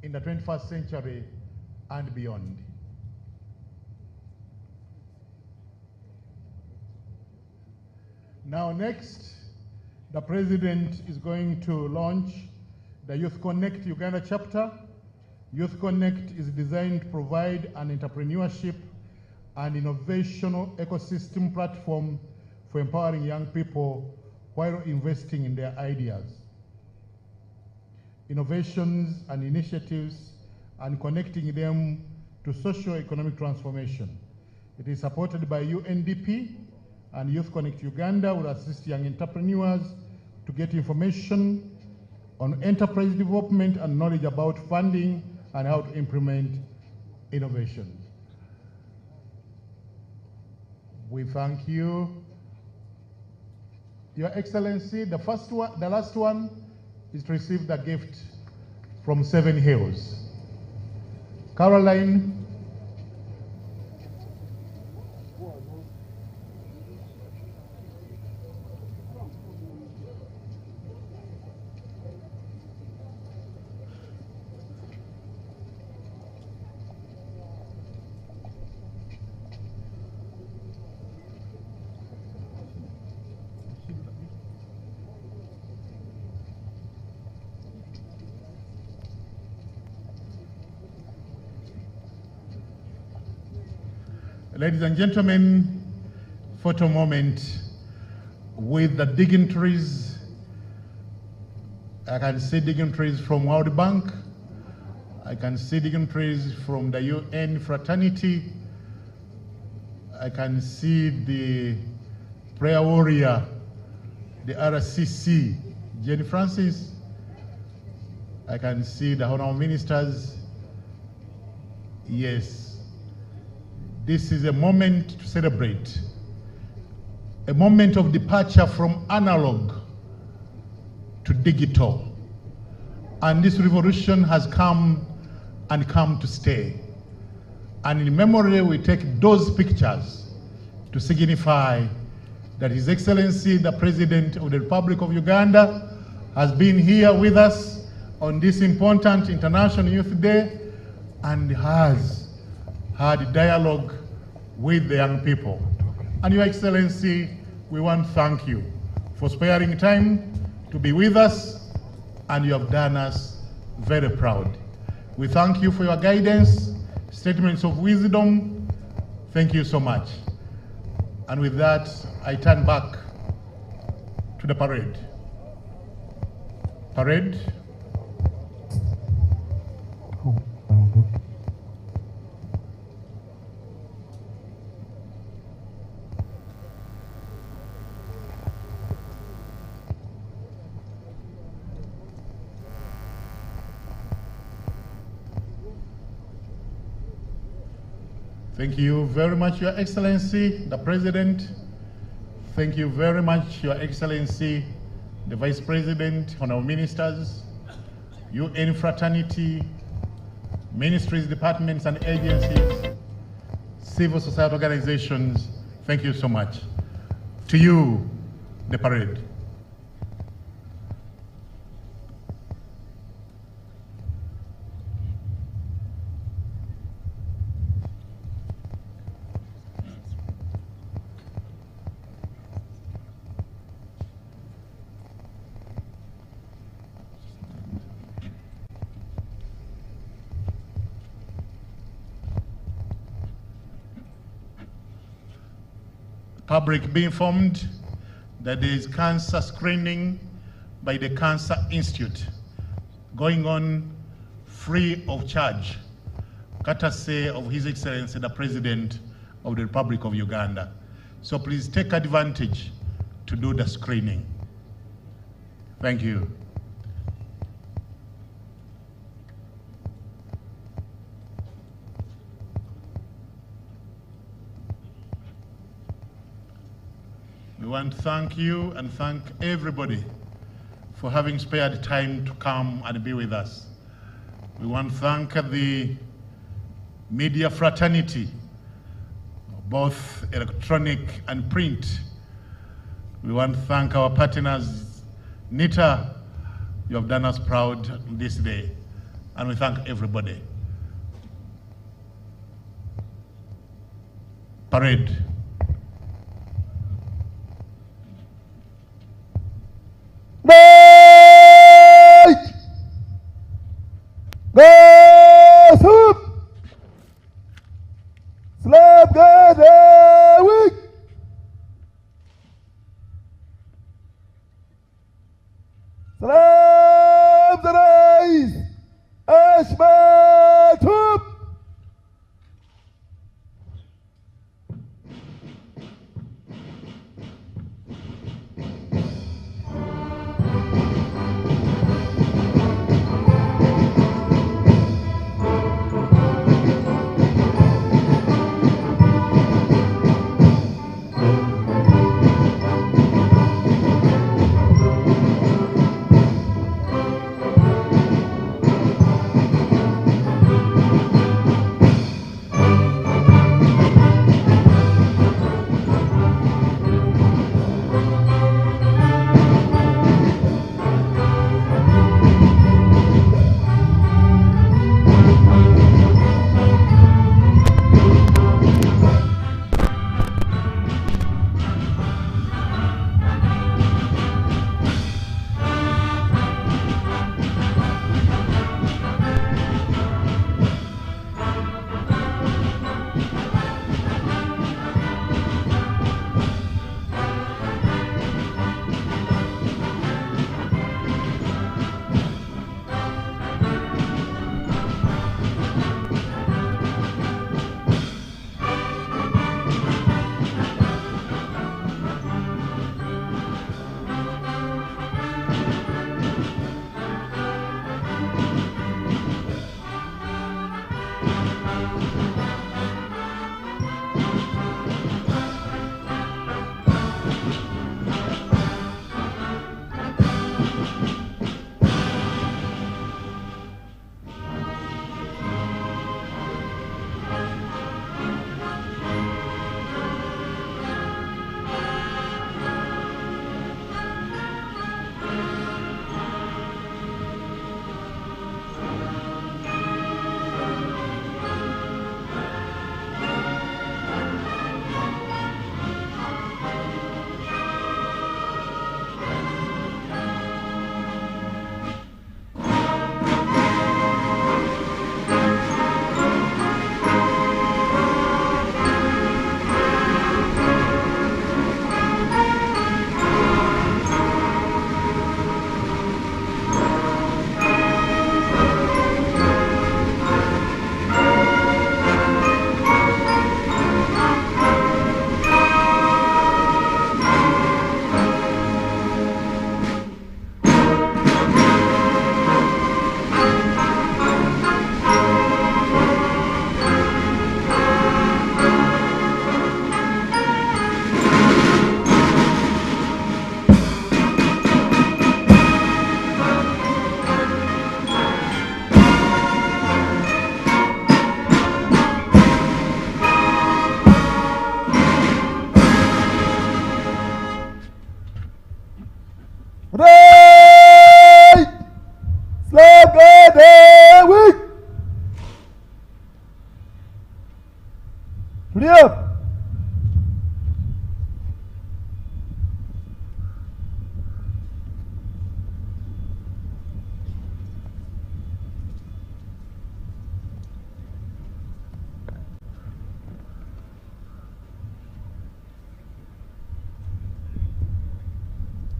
in the 21st century and beyond. Now next, the President is going to launch the Youth Connect Uganda chapter. Youth Connect is designed to provide an entrepreneurship and innovational ecosystem platform for empowering young people while investing in their ideas, innovations and initiatives, and connecting them to socio-economic transformation. It is supported by UNDP, and Youth Connect Uganda will assist young entrepreneurs to get information on enterprise development and knowledge about funding and how to implement innovation. We thank you. Your Excellency, the last one is to receive the gift from Seven Hills. Caroline. Ladies and gentlemen, photo moment with the dignitaries. I can see dignitaries from World Bank. I can see dignitaries from the UN fraternity. I can see the prayer warrior, the RCC, Jenny Francis. I can see the honorable ministers. Yes. This is a moment to celebrate, a moment of departure from analog to digital. And this revolution has come and come to stay. And in memory, we take those pictures to signify that His Excellency, the President of the Republic of Uganda, has been here with us on this important International Youth Day and has had dialogue with the young people. And Your Excellency, we want to thank you for sparing time to be with us, and you have done us very proud. We thank you for your guidance, statements of wisdom. Thank you so much. And with that, I turn back to the parade. Parade. Thank you very much, Your Excellency, the President. Thank you very much, Your Excellency, the Vice President, Honorable Ministers, UN fraternity, ministries, departments, and agencies, civil society organizations. Thank you so much. To you, the parade. Public be informed that there is cancer screening by the Cancer Institute going on free of charge, courtesy of His Excellency, the President of the Republic of Uganda. So please take advantage to do the screening. Thank you. We want to thank you and thank everybody for having spared time to come and be with us. We want to thank the media fraternity, both electronic and print. We want to thank our partners. Nita, you have done us proud this day. and we thank everybody. Parade.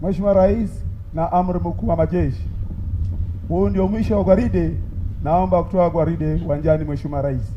Mheshimiwa Rais na Amri Mkuu wa Majeshi. Huu ndio mwisho wa gwaride. Naomba kutoa gwaride uwanjani, Mheshimiwa Rais.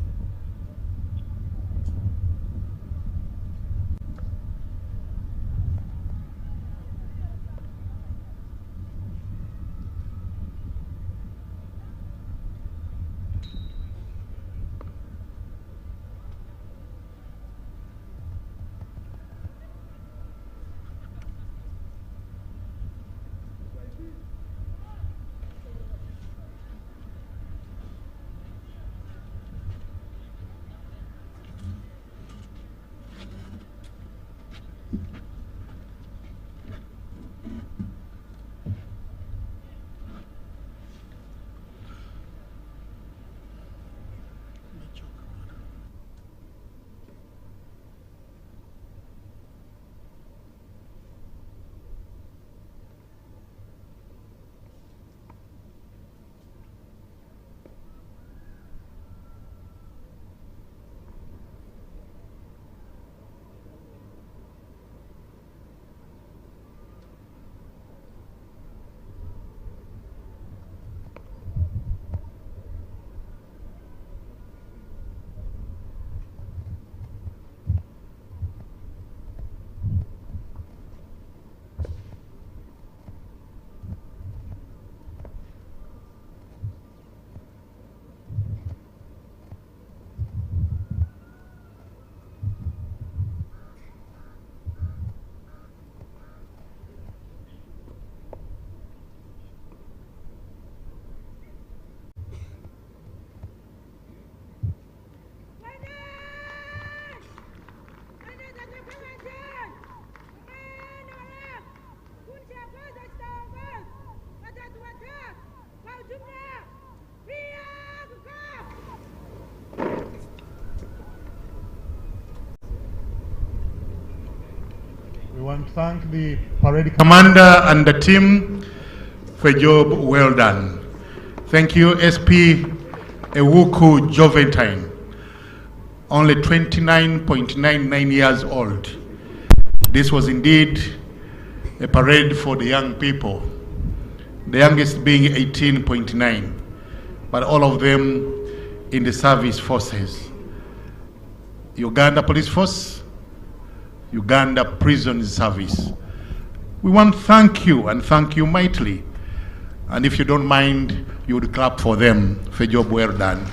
want to thank the parade commander and the team for a job well done. Thank you, SP Ewuku Joventine, only 29.99 years old. This was indeed a parade for the young people, the youngest being 18.9, but all of them in the service forces. Uganda Police Force, Uganda Prison Service. We want to thank you and thank you mightily. And if you don't mind, you would clap for them for a job well done.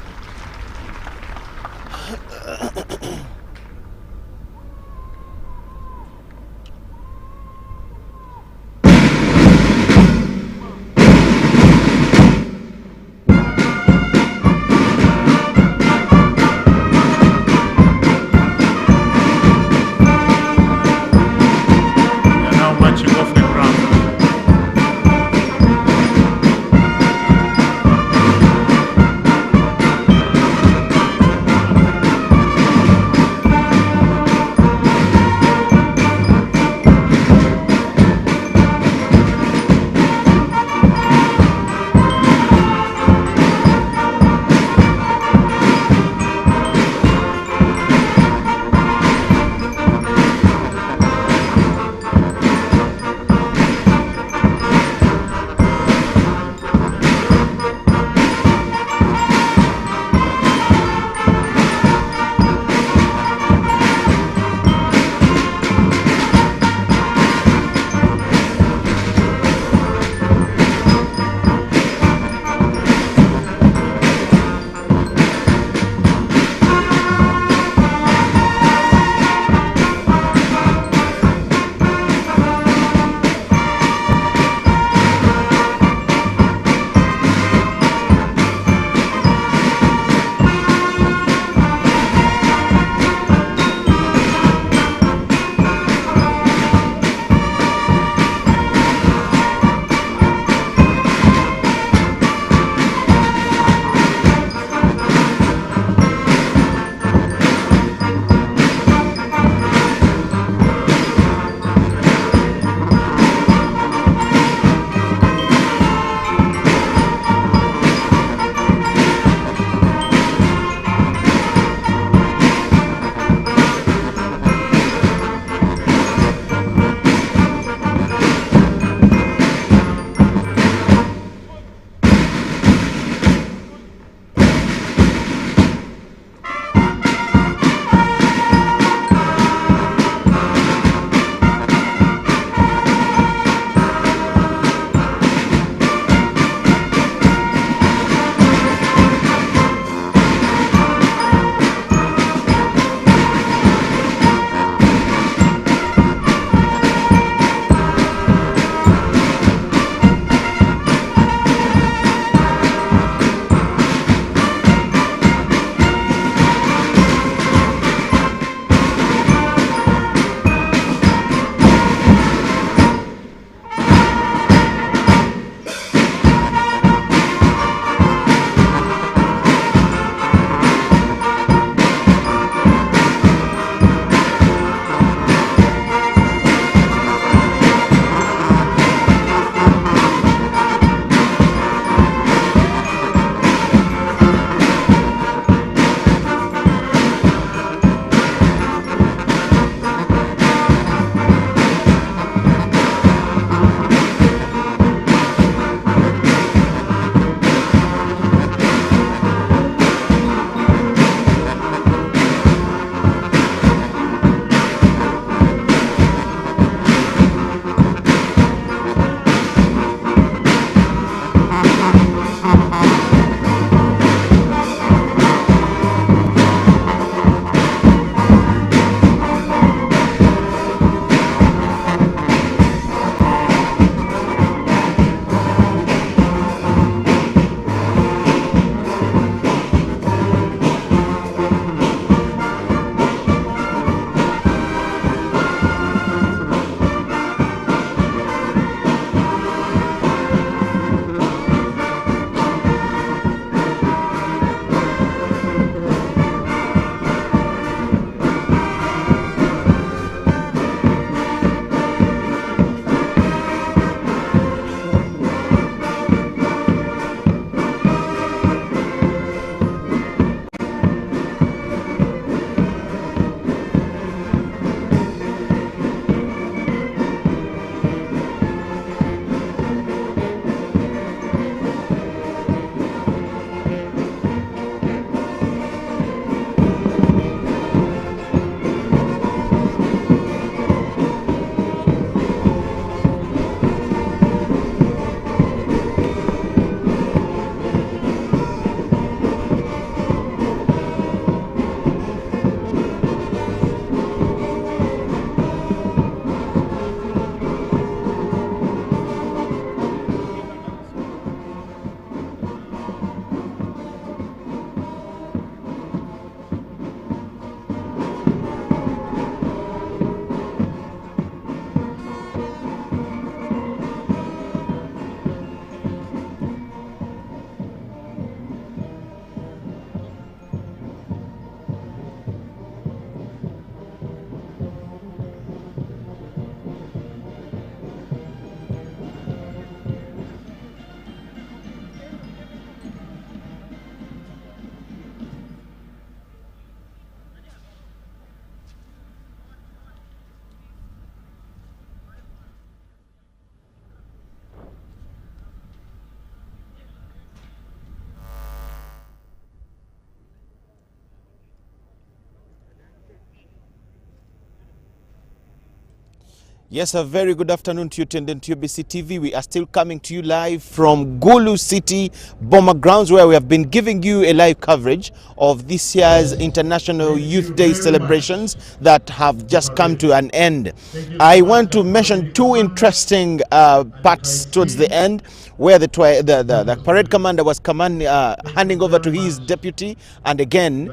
Yes, a very good afternoon to you, tuned into UBC TV. We are still coming to you live from Gulu City Bomber Grounds, where we have been giving you a live coverage of this year's International Youth Day celebrations that have just come to an end. I want to mention two interesting parts towards the end, where the parade commander was handing over to his deputy, and again,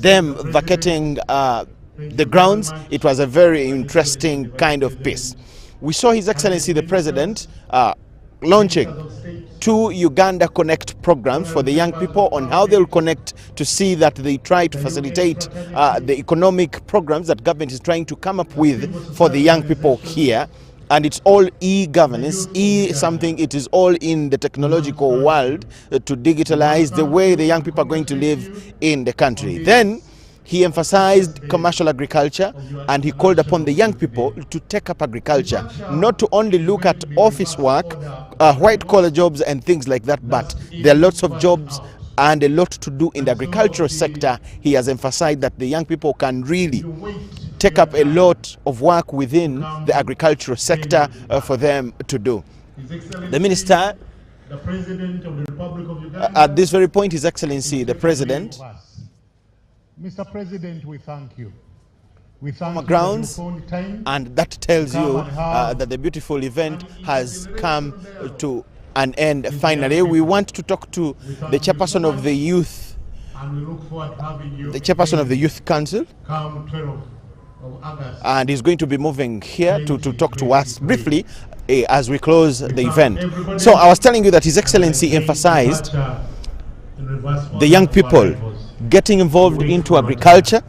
them vacating the grounds. It was a very interesting kind of piece. We saw His Excellency the President launching two Uganda Connect programs for the young people on how they'll connect, to see that they try to facilitate the economic programs that government is trying to come up with for the young people here. And it's all e-governance, something, it is all in the technological world to digitalize the way the young people are going to live in the country. Then he emphasized commercial agriculture, and he called upon the young people to take up agriculture, not to only look at office work, white-collar jobs and things like that, but there are lots of jobs and a lot to do in the agricultural sector. He has emphasized that the young people can really take up a lot of work within the agricultural sector for them to do. The Minister, the President of the Republic of Uganda, at this very point, His Excellency the President, Mr. President, we thank you. We thank you grounds, for your time, and that tells you that the beautiful event has come to an end finally. We want to talk to the chairperson of the youth, and we look forward to having you, the chairperson of the Youth Council, come 12 of August. and he's going to be moving here to talk to us briefly as we close the event. So I was telling you that His Excellency emphasized the young people getting involved into agriculture.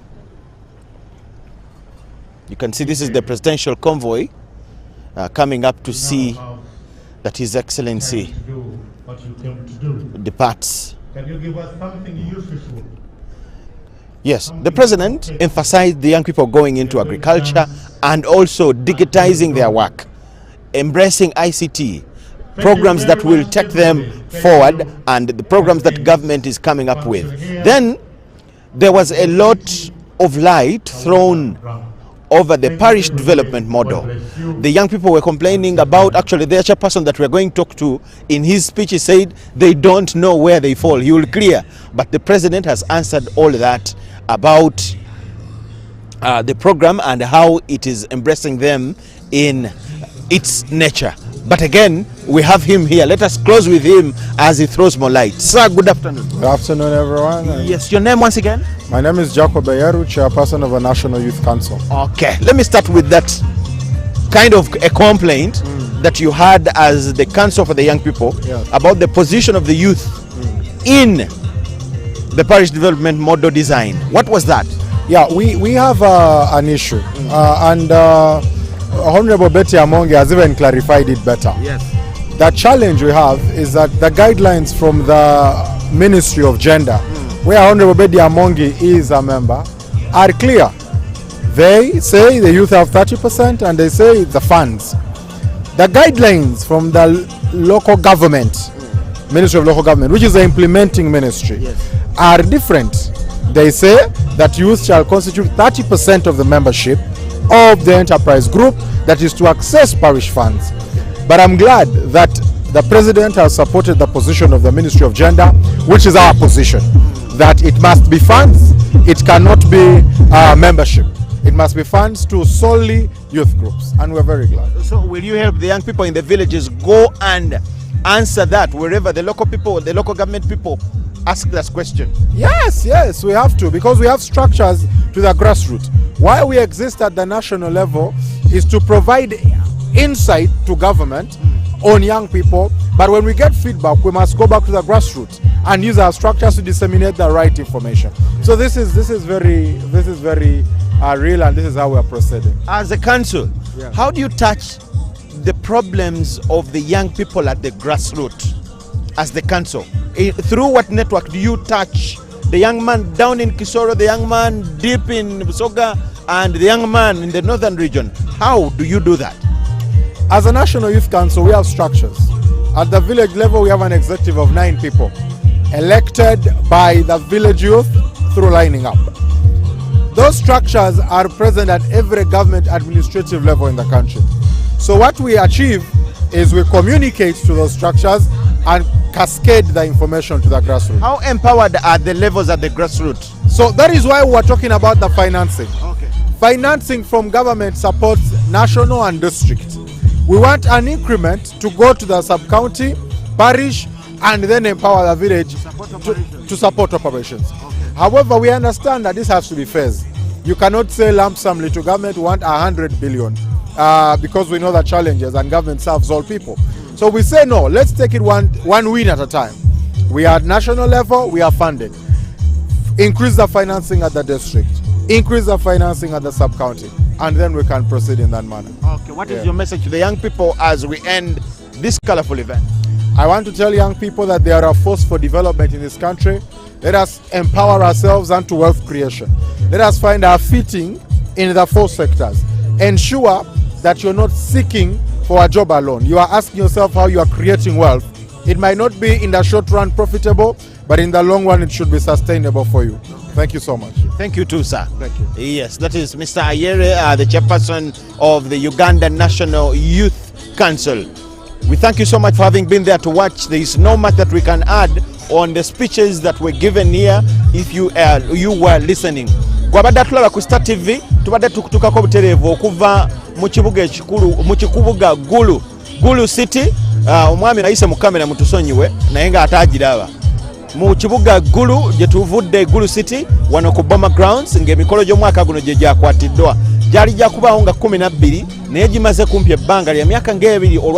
You can see this is the presidential convoy coming up to see that His Excellency departs. Can you give us something useful? Yes, the President emphasized the young people going into agriculture and also digitizing their work, embracing ICT, programs that will take them forward, and the programs that government is coming up with. Then there was a lot of light thrown over the parish development model. The young people were complaining about, actually the chairperson that we're going to talk to, in his speech he said they don't know where they fall. He will clear. But the President has answered all that about the program and how it is embracing them in its nature. But again, we have him here. Let us close with him as he throws more light. Sir, good afternoon. Good afternoon, everyone. Yes, your name once again? My name is Jacob Bayeru, chairperson of the National Youth Council. Okay, let me start with that kind of a complaint that you had as the Council for the Young People about the position of the youth in the parish development model design. What was that? Yeah, we have an issue, and Honorable Betty Amongi has even clarified it better. Yes. The challenge we have is that the guidelines from the Ministry of Gender, where Honorable Betty Amongi is a member, are clear. They say the youth have 30% and they say the funds. The guidelines from the local government, Ministry of Local Government, which is the implementing ministry, are different. They say that youth shall constitute 30% of the membership of the enterprise group that is to access parish funds. But I'm glad that the President has supported the position of the Ministry of Gender, which is our position, that it must be funds, it cannot be membership. It must be funds to solely youth groups, and we're very glad. So will you help the young people in the villages go and answer that wherever the local people, the local government people ask this question? Yes, we have to, because we have structures to the grassroots. Why we exist at the national level is to provide insight to government on young people, but when we get feedback, we must go back to the grassroots and use our structures to disseminate the right information. So this is very real, and this is how we are proceeding. As a council, how do you touch the problems of the young people at the grassroots as the council? Through what network do you touch the young man down in Kisoro, the young man deep in Busoga, and the young man in the northern region? How do you do that? As a National Youth Council, we have structures. At the village level, we have an executive of 9 people, elected by the village youth through lining up. Those structures are present at every government administrative level in the country. So what we achieve is we communicate to those structures and cascade the information to the grassroots. How empowered are the levels at the grassroots? So that is why we're talking about the financing. Okay. Financing from government supports national and district. We want an increment to go to the sub-county, parish, and then empower the village to support operations. Okay. However, we understand that this has to be phased. You cannot say lump sum to government, we want 100 billion because we know the challenges and government serves all people. So we say no, let's take it one win at a time. We are at national level, we are funded. Increase the financing at the district, increase the financing at the sub-county, and then we can proceed in that manner. Okay, what is your message to the young people as we end this colorful event? I want to tell young people that they are a force for development in this country. Let us empower ourselves unto wealth creation. Let us find our fitting in the 4 sectors. Ensure that you're not seeking for a job alone. You are asking yourself how you are creating wealth. It might not be in the short run profitable, but in the long run it should be sustainable for you. Thank you so much. Thank you too, sir. Thank you. Yes, that is Mr. Ayere, the chairperson of the Uganda National Youth Council. We thank you so much for having been there to watch. There is no much that we can add on the speeches that were given here if you were listening. Gwabadde tulaba ku Star TV tubadde tukutukako butereevu okuva mu kibuga ekikulu mu kikubuga Gulu City. Omwami nayise mu kamera mutusonyiwe naye nga atagiraba. Mu kibuga Gulu gye tuvudde Gulu City wano ku Boma Grounds ng'emikolo gy'omwaka guno gye gyakwatiddwa. Gyali gyakubawo nga 12 naye gimaze kumpi ebbanga lya myaka ng'ebiri olwa